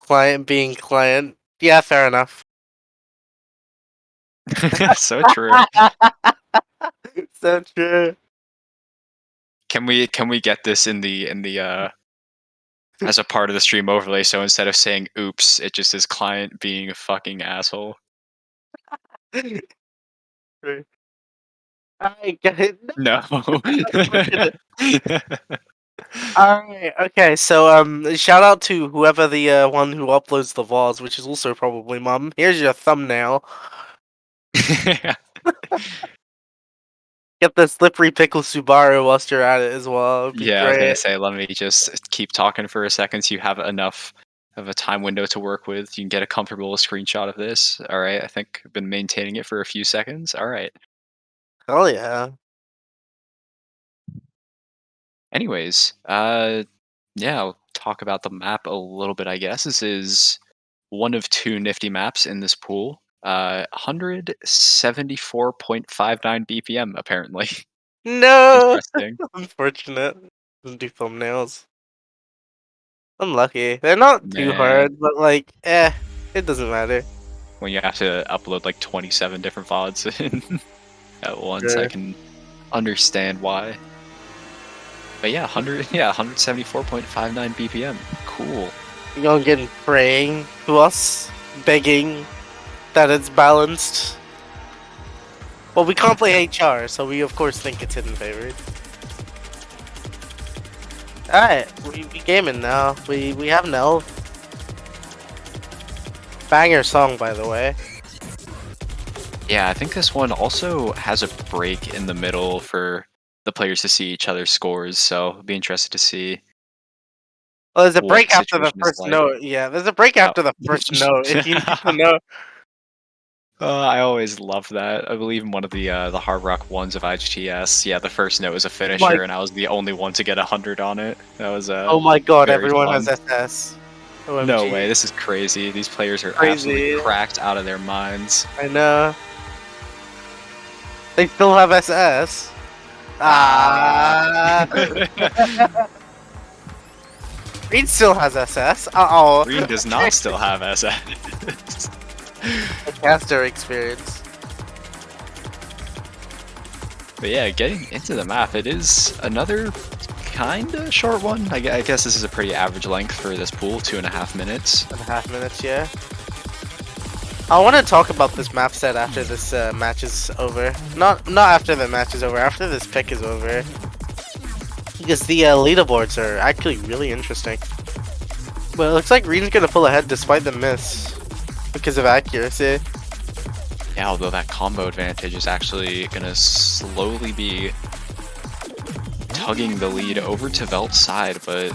Client being client. Yeah, fair enough. So true. So true. Can we get this in the as a part of the stream overlay, so instead of saying oops, it just is client being a fucking asshole? I get it. No. Alright, okay, so shout out to whoever the one who uploads the VODs, which is also probably Mum. Here's your thumbnail. Get the SlipperyPickle Subaru whilst you're at it as well. It'd be Yeah, I was great. gonna say, let me just keep talking for a second so you have enough of a time window to work with. You can get a comfortable screenshot of this. All right, I think I've been maintaining it for a few seconds. All right. Hell yeah. Anyways, yeah, I'll talk about the map a little bit, I guess. This is one of two nifty maps in this pool. 174.59 BPM, apparently. No! Interesting. Unfortunate. Doesn't do thumbnails. Unlucky. They're not too Man, hard, but like, it doesn't matter. when you have to upload like 27 different VODs in at once, I Sure. can understand why. But yeah, 174.59 BPM. Cool. You gonna get praying to us, begging that it's balanced. Well, we can't play HR, so we of course think it's hidden favorite. Alright, we gaming now. We have an elf. Banger song, by the way. Yeah, I think this one also has a break in the middle for the players to see each other's scores, so I'll be interested to see. Well, there's a What break the after the situation is first like. note. Yeah, there's a break after the first note. If you need to know. I always loved that. I believe in one of the Hard Rock ones of IGTS, yeah, the first note was a finisher, and I was the only one to get 100 on it. That was Oh my god, very everyone fun. has SS. OMG. No way, this is crazy. These players are Crazy. absolutely cracked out of their minds. I know. They still have SS. Ah. Reen still has SS. Uh-oh. Reen does not still have SS. A caster experience. But yeah, getting into the map, it is another kinda short one. I guess this is a pretty average length for this pool, 2.5 minutes. 2.5 minutes, yeah. I want to talk about this map set after this match is over. Not after the match is over, after this pick is over. Because the leaderboards are actually really interesting. But it looks like Reen's gonna pull ahead despite the miss. Because of accuracy. Yeah, although that combo advantage is actually gonna slowly be tugging the lead over to Velt's side, but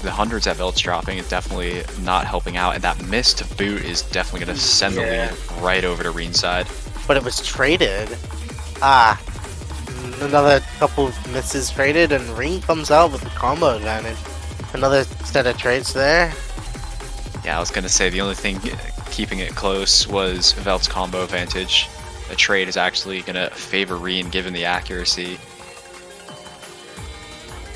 the hundreds that Velt's dropping is definitely not helping out, and that miss to boot is definitely gonna send the lead right over to Reen's side. But it was traded. Ah. Another couple of misses traded, and Reen comes out with the combo advantage. Another set of trades there. Yeah, I was gonna say the only thing keeping it close was Velt's combo advantage. A trade is actually gonna favor Reen given the accuracy.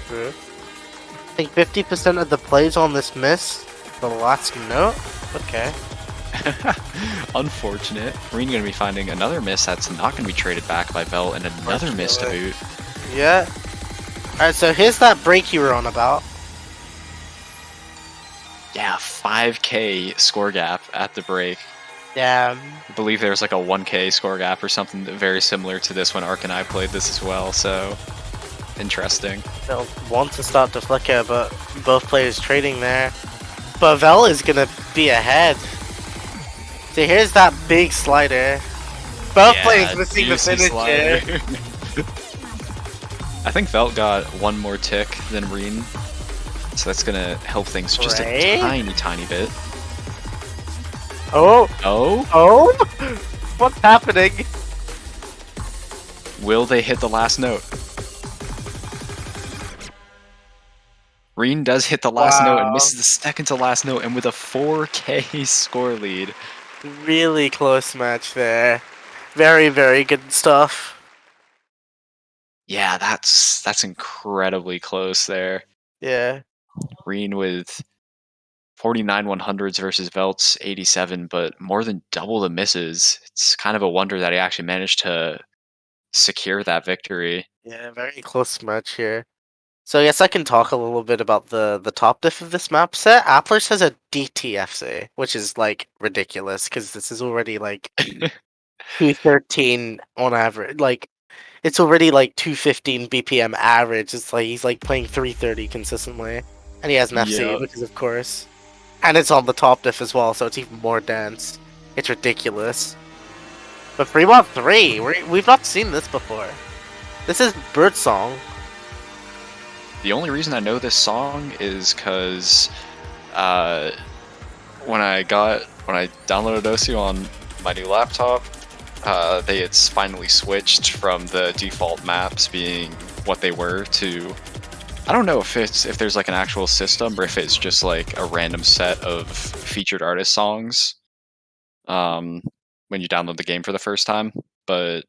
True. I think 50% of the plays on this miss the last note. Okay. Unfortunate. Reen gonna be finding another miss that's not gonna be traded back by Velt, and another miss to boot. Yeah. Alright, so here's that break you were on about. Yeah, 5k score gap at the break. Yeah. I believe there's like a 1k score gap or something very similar to this when Ark and I played this as well, so interesting. They'll want to start to flicker, but both players trading there. But Vel is gonna be ahead. So here's that big slider. Both players missing the finish here. I think Velt got one more tick than Reen, so that's gonna help things just a tiny bit. Oh! Oh? Oh? What's happening? Will they hit the last note? Reen does hit the last note and misses the second to last note, and with a 4k score lead. Really close match there. Very, very good stuff. Yeah, that's incredibly close there. Yeah. Reen with 49 100s versus Velt's 87, but more than double the misses. It's kind of a wonder that he actually managed to secure that victory. Yeah, very close match here. So I guess I can talk a little bit about the top diff of this map set. Applers has a DTFC, which is like ridiculous because this is already like 213 on average. Like it's already like 215 BPM average. It's like he's like playing 330 consistently, and he has an FC, which is of course, and it's on the top diff as well, so it's even more dense. It's ridiculous. But Fremont 3, we've not seen this before. This is Birdsong. The only reason I know this song is because when I downloaded OSU on my new laptop, it's finally switched from the default maps being what they were to, I don't know if there's like an actual system or if it's just like a random set of featured artist songs when you download the game for the first time. But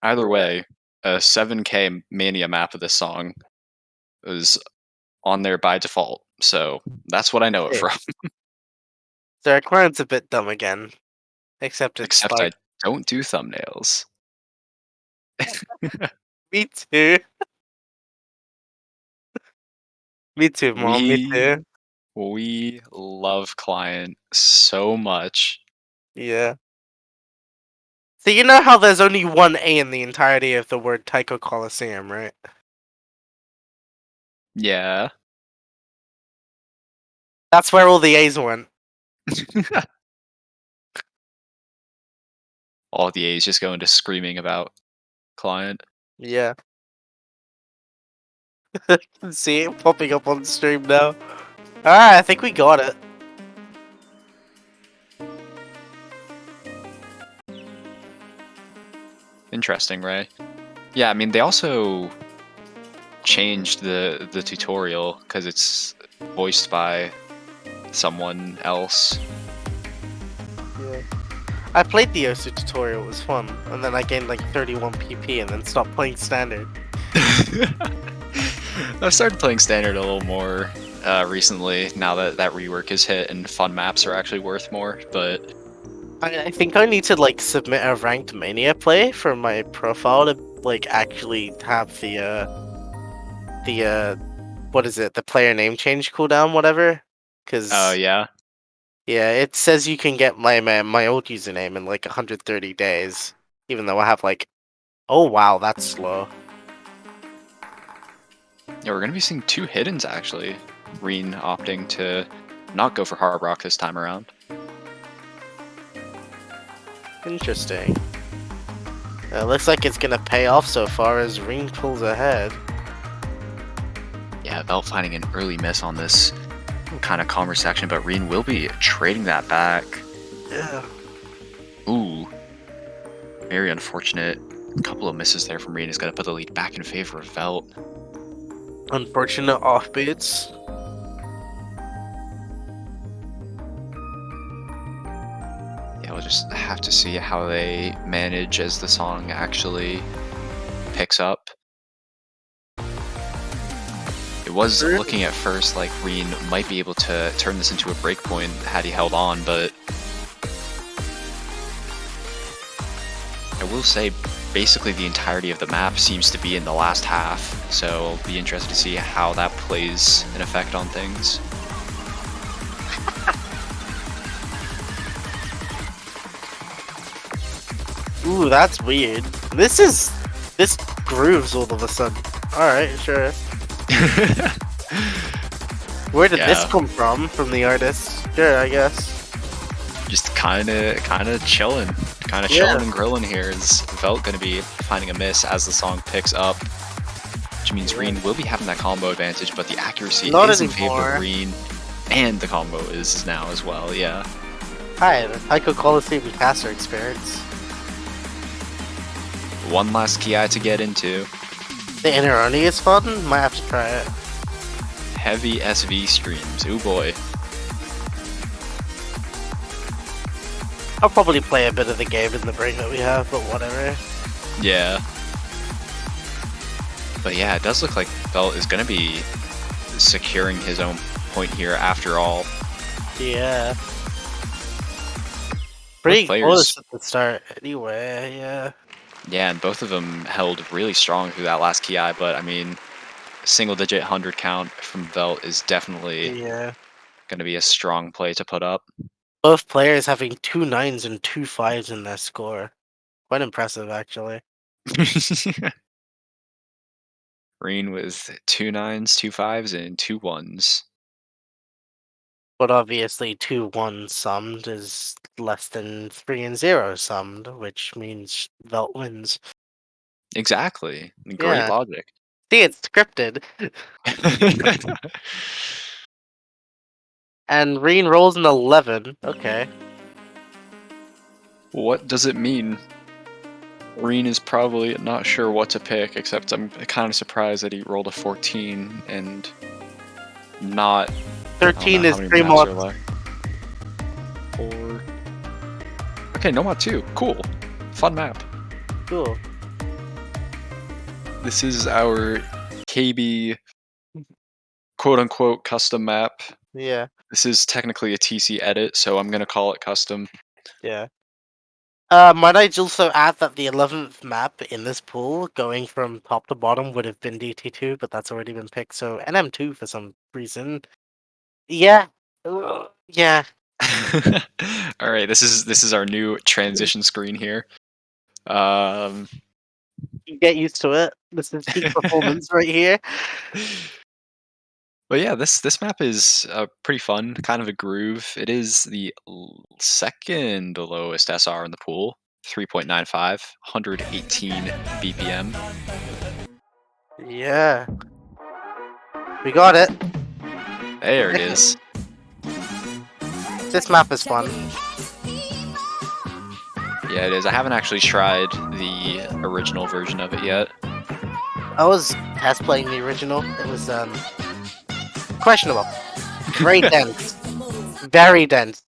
either way, a 7K Mania map of this song was on there by default. So that's what I know it Hey. from. So our client's a bit dumb again. Except it's Except like I don't do thumbnails. me too. Me too, Mom, me too. We love client so much. Yeah. So you know how there's only one A in the entirety of the word Taiko Colosseum, right? Yeah. That's where all the A's went. All the A's just go into screaming about client. Yeah. See it popping up on stream now. Alright, I think we got it. Interesting, right? Yeah, I mean they also changed the tutorial because it's voiced by someone else. Yeah. I played the Osu tutorial, it was fun, and then I gained like 31 PP and then stopped playing standard. I've started playing standard a little more recently now that that rework is hit and fun maps are actually worth more, but I think I need to like submit a ranked mania play for my profile to like actually have the what is it, the player name change cooldown, whatever. Cause oh yeah. yeah, it says you can get my old username in like 130 days, even though I have like, oh wow, that's slow. Yeah, we're gonna be seeing two hiddens actually. Reen opting to not go for Hard Rock this time around. Interesting. Looks like it's gonna pay off so far as Reen pulls ahead. Yeah, Velt finding an early miss on this kind of calmer section, but Reen will be trading that back. Yeah. Ooh. Very unfortunate. A couple of misses there from Reen is going to put the lead back in favor of Velt. Unfortunate offbeats. Yeah, we'll just have to see how they manage as the song actually picks up. It was looking at first like Reen might be able to turn this into a breakpoint had he held on, but I will say basically the entirety of the map seems to be in the last half, so I'll be interested to see how that plays an effect on things. Ooh, that's weird. This grooves all of a sudden. Alright, sure. Where did this come from? From the artist? Sure, I guess. Just kinda chilling. Kinda chilling and grilling here. Is Velt gonna be finding a miss as the song picks up? Which means Reen will be having that combo advantage, but the accuracy is in favor of Reen. And the combo is now as well, yeah. Hi, the Taiko Colosseum caster experience. One last Ki to get into. The Inneroni is fun? Might have to try it. Heavy SV streams, ooh boy. I'll probably play a bit of the game in the break that we have, but whatever. Yeah. But yeah, it does look like Velt is gonna be securing his own point here after all. Yeah. Pretty players. close at the start anyway, yeah. Yeah, and both of them held really strong through that last Ki, but I mean, single-digit 100 count from Velt is definitely going to be a strong play to put up. Both players having 2 9s and 2 5s in their score. Quite impressive, actually. Reen with 2 9s, 2 5s, and 2 1s. But obviously 2 1 summed is less than 3 and 0 summed, which means Velt wins. Exactly. Great logic. See, it's scripted. And Reen rolls an 11. Okay. What does it mean? Reen is probably not sure what to pick, except I'm kind of surprised that he rolled a 14 and not. 13 how is many three maps are more. left. 4. Okay, no mod 2. Cool. Fun map. Cool. This is our KB quote-unquote custom map. Yeah. This is technically a TC edit, so I'm gonna call it custom. Yeah. Might I also add that the 11th map in this pool, going from top to bottom, would have been DT2, but that's already been picked, so NM2 for some reason. Yeah. Yeah. All right, this is our new transition screen here. Get used to it. This is peak performance right here. But yeah, this map is pretty fun, kind of a groove. It is the second lowest SR in the pool, 3.95, 118 BPM. Yeah. We got it. There it is. This map is fun. Yeah, it is. I haven't actually tried the original version of it yet. I was test playing the original. It was questionable. Very dense. Very dense.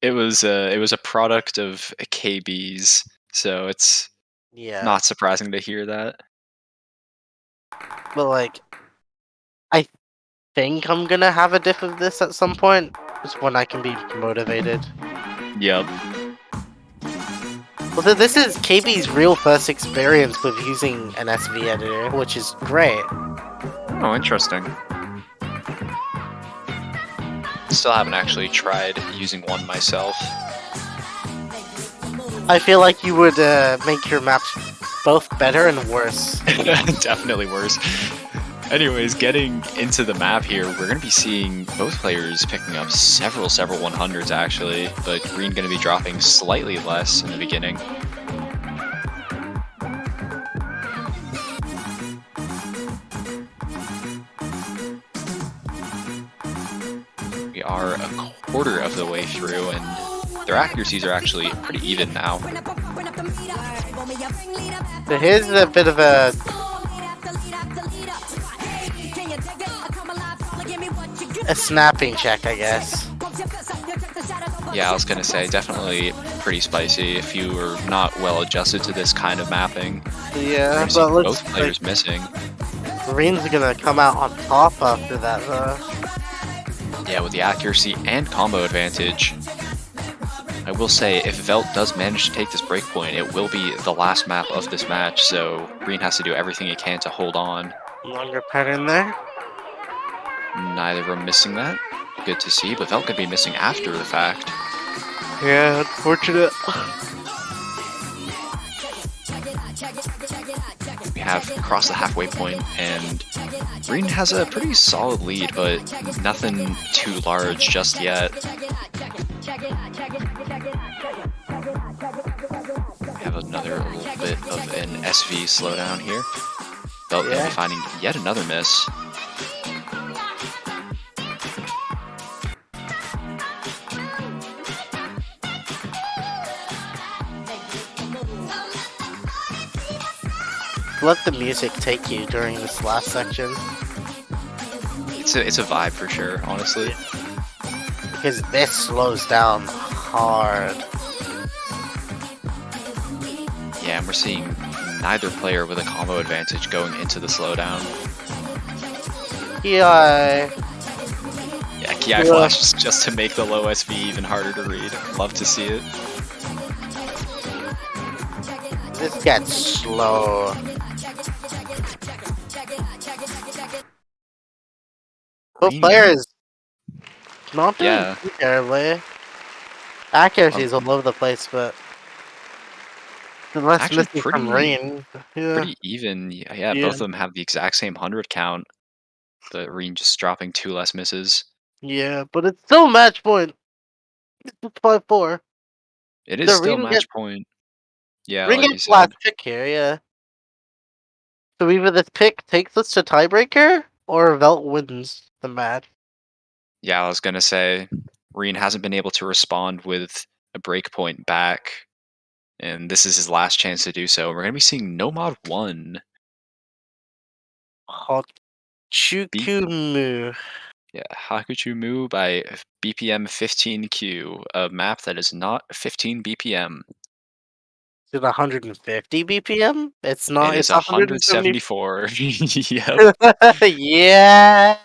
It was a product of KBs, so it's Yeah. not surprising to hear that. But like, I think I'm gonna have a diff of this at some point, just when I can be motivated. Yep. Also, this is KB's real first experience with using an SV editor, which is great. Oh, interesting. Still haven't actually tried using one myself. I feel like you would make your maps both better and worse. Definitely worse. Anyways, getting into the map here, we're going to be seeing both players picking up several 100s actually, but Reen going to be dropping slightly less in the beginning. We are a quarter of the way through, and their accuracies are actually pretty even now. So here's a bit of a snapping check, I guess. Yeah, I was gonna say, definitely pretty spicy if you are not well adjusted to this kind of mapping. Yeah, But but both players missing. Reen's gonna come out on top after that, though. Yeah, with the accuracy and combo advantage. I will say, if Velt does manage to take this breakpoint, it will be the last map of this match, so Reen has to do everything he can to hold on. Longer pattern there. Neither of them missing that. Good to see, but Velt could be missing after the fact. Yeah, unfortunate. We have crossed the halfway point, and Reen has a pretty solid lead, but nothing too large just yet. We have another little bit of an SV slowdown here. Velt going to be finding yet another miss. Let the music take you during this last section. It's a vibe for sure, honestly. Because this slows down hard. Yeah, and we're seeing neither player with a combo advantage going into the slowdown. Ki. Yeah, Ki flash just to make the low SV even harder to read. Love to see it. This gets slow. Both players not doing too terribly. Accuracy is all over the place, but the less actually missing from Reen. Yeah. Pretty even. Yeah, both of them have the exact same 100 count, but Reen just dropping 2 less misses. Yeah, but it's still match point. It's 5-4. It is still match point. Yeah, Reen like gets last pick here, yeah. So either this pick takes us to tiebreaker, or Velt wins the match. Yeah, I was gonna say, Reen hasn't been able to respond with a breakpoint back, and this is his last chance to do so. We're gonna be seeing No Mod 1. Hot Chukumu. Yeah, Hakuchu Mu by BPM 15Q, a map that is not 15 BPM. Is it 150 BPM? It's not. It is It's 170. 174. Yep. Yeah,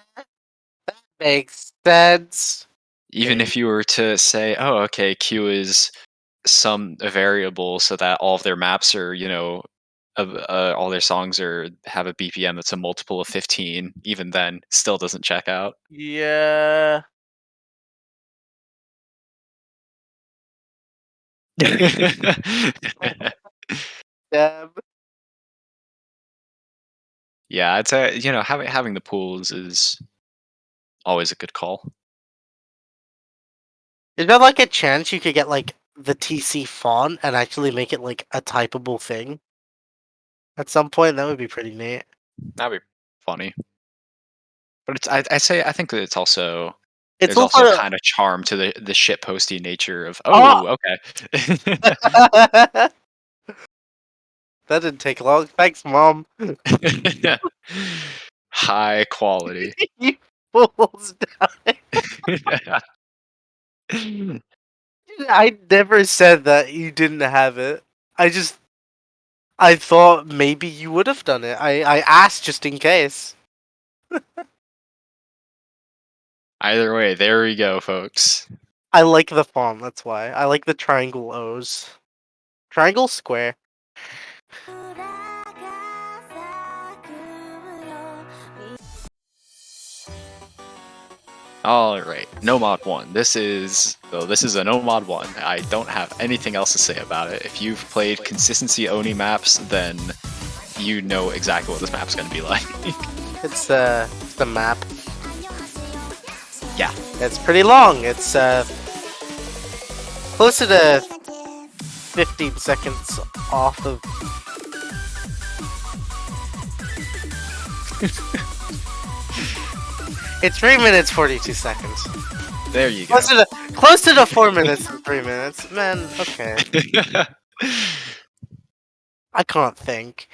that makes sense. Even if you were to say, oh, okay, Q is some variable so that all of their maps are, all their songs have a BPM that's a multiple of 15, even then, still doesn't check out. Yeah. Damn. Yeah, I'd say, having the pools is always a good call. Is there like a chance you could get like the TC font and actually make it like a typable thing? At some point, that would be pretty neat. That'd be funny. But I think that it's also It's there's also also kind of charm to the shit posty nature of oh, okay. that didn't take long. Thanks, Mom. High quality. You fools down. I never said that you didn't have it. I thought maybe you would have done it. I asked just in case. Either way, there we go, folks. I like the font, that's why. I like the triangle O's. Triangle square. Alright, No Mod 1. This is a No Mod 1. I don't have anything else to say about it. If you've played consistency Oni maps, then you know exactly what this map's gonna be like. It's the map. Yeah. It's pretty long. It's closer to 15 seconds off of It's 3 minutes 42 seconds. There you go. Close to the 4 minutes and 3 minutes. Man, okay. I can't think.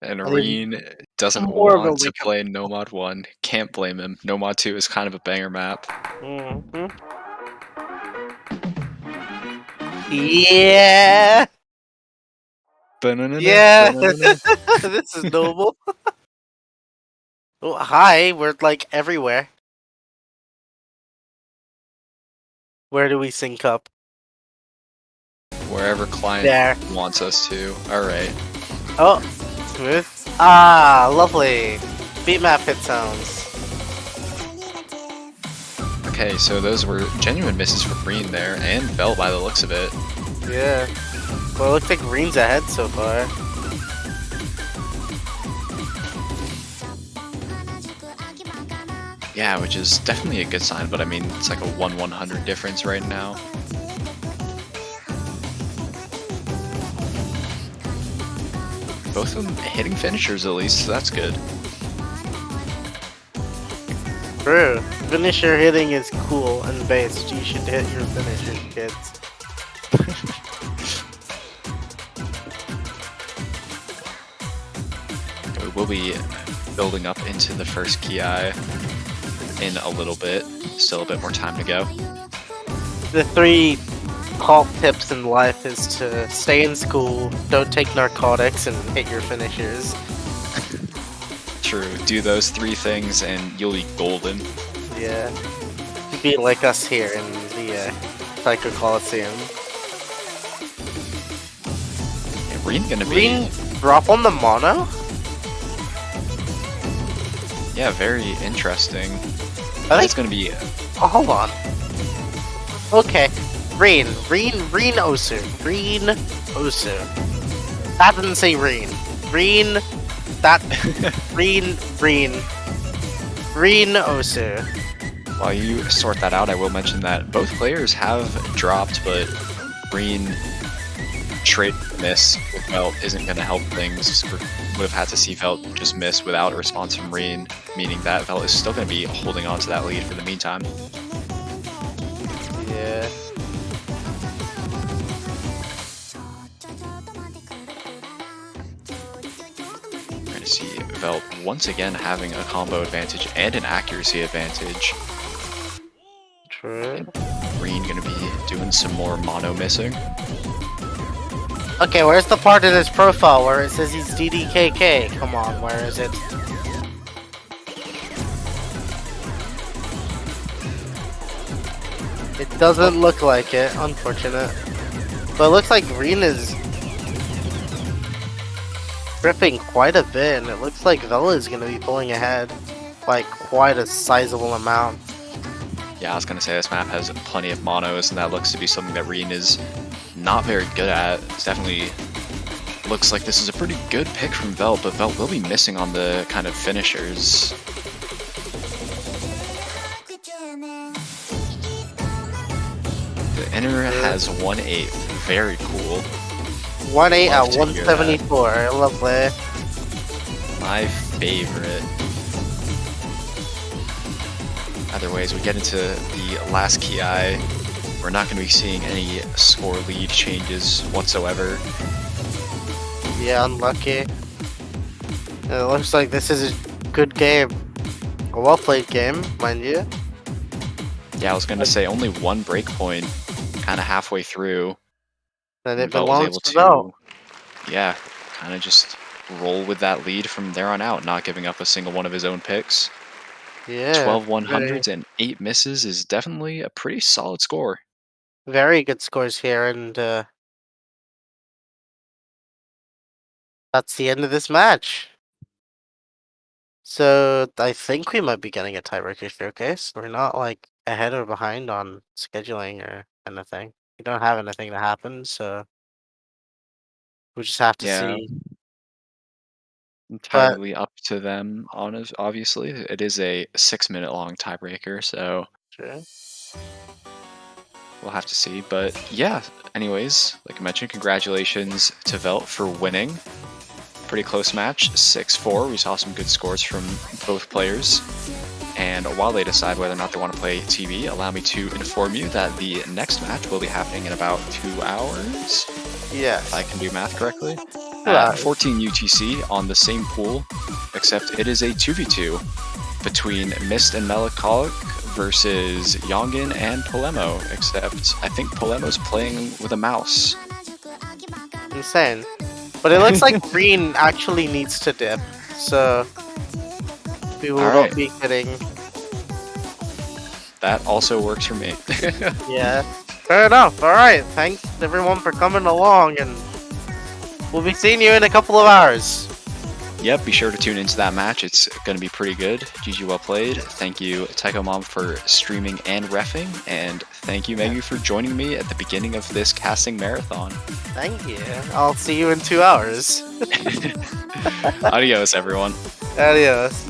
And Reen doesn't more of a want to wake-up play No Mod 1. Can't blame him. No Mod 2 is kind of a banger map. Mm-hmm. Yeah. Yeah. This is noble. Oh, hi, we're like everywhere. Where do we sync up? Wherever client There. wants us to. Alright. Oh, smooth. Ah, lovely. Beat map hit sounds. Okay, so those were genuine misses for Reen there, and Vel by the looks of it. Yeah. Well, it looks like Reen's ahead so far. Yeah, which is definitely a good sign, but I mean, it's like a 1/100 difference right now. Both of them hitting finishers at least, so that's good. True. Finisher hitting is cool and based. You should hit your finishers, kids. We will be building up into the first Ki in a little bit. Still a bit more time to go. The 3 cult tips in life is to stay in school, don't take narcotics, and hit your finishers. True. Do those 3 things and you'll be golden. Yeah. Be like us here in the Taiko Colosseum. Yeah, Reen gonna be... Reen drop on the mono? Yeah, very interesting. I think it's gonna be... Oh, hold on. Okay. Reen Osu. Reen Osu. That didn't say Reen. Reen Osu. While you sort that out, I will mention that both players have dropped, but Reen trade miss with Velt isn't going to help things. We would have had to see Velt just miss without a response from Reen, meaning that Velt is still going to be holding on to that lead for the meantime. Yeah. We're going to see Velt once again having a combo advantage and an accuracy advantage. True. Reen going to be doing some more mono missing. Okay, where's the part in his profile where it says he's DDKK? Come on, where is it? It doesn't look like it, unfortunate. But it looks like Reen is ripping quite a bit, and it looks like Vela is going to be pulling ahead by quite a sizable amount. Yeah, I was going to say this map has plenty of monos, and that looks to be something that Reen is not very good at. It's definitely looks like this is a pretty good pick from Velt, but Velt will be missing on the kind of finishers. The inner has 1-8. Very cool. 1-8 Love at to hear that. 174. Lovely. My favorite. Either way, as we get into the last KI, we're not going to be seeing any score lead changes whatsoever. Yeah, unlucky. It looks like this is a good game. A well-played game, mind you. Yeah, I was going to say only one breakpoint kind of halfway through. And it Velt was belongs able to Velt. yeah, kind of just roll with that lead from there on out, not giving up a single one of his own picks. Yeah. 12 100s and 8 misses is definitely a pretty solid score. Very good scores here, and that's the end of this match. So I think we might be getting a tiebreaker showcase. We're not like ahead or behind on scheduling or anything. We don't have anything to happen, so we just have to Yeah, see. entirely up to them, obviously. It is a 6-minute long tiebreaker, so Sure. we'll have to see. But yeah, anyways, like I mentioned, congratulations to Velt for winning. Pretty close match, 6-4. We saw some good scores from both players. And while they decide whether or not they want to play TV, allow me to inform you that the next match will be happening in about 2 hours. Yes. If I can do math correctly. Yeah. At 14 UTC on the same pool, except it is a 2v2 between Mist and Melancholic versus Yongin and Polemo, except I think Polemo's playing with a mouse. Insane. But it looks like Reen actually needs to dip, so we will Alright. not be kidding. That also works for me. Yeah. Fair enough. Alright. Thanks everyone for coming along, and we'll be seeing you in a couple of hours. Yep, be sure to tune into that match. It's going to be pretty good. GG, well played. Thank you, TaikoMom, for streaming and reffing. And thank you, Megu, for joining me at the beginning of this casting marathon. Thank you. I'll see you in 2 hours. Adios, everyone. Adios.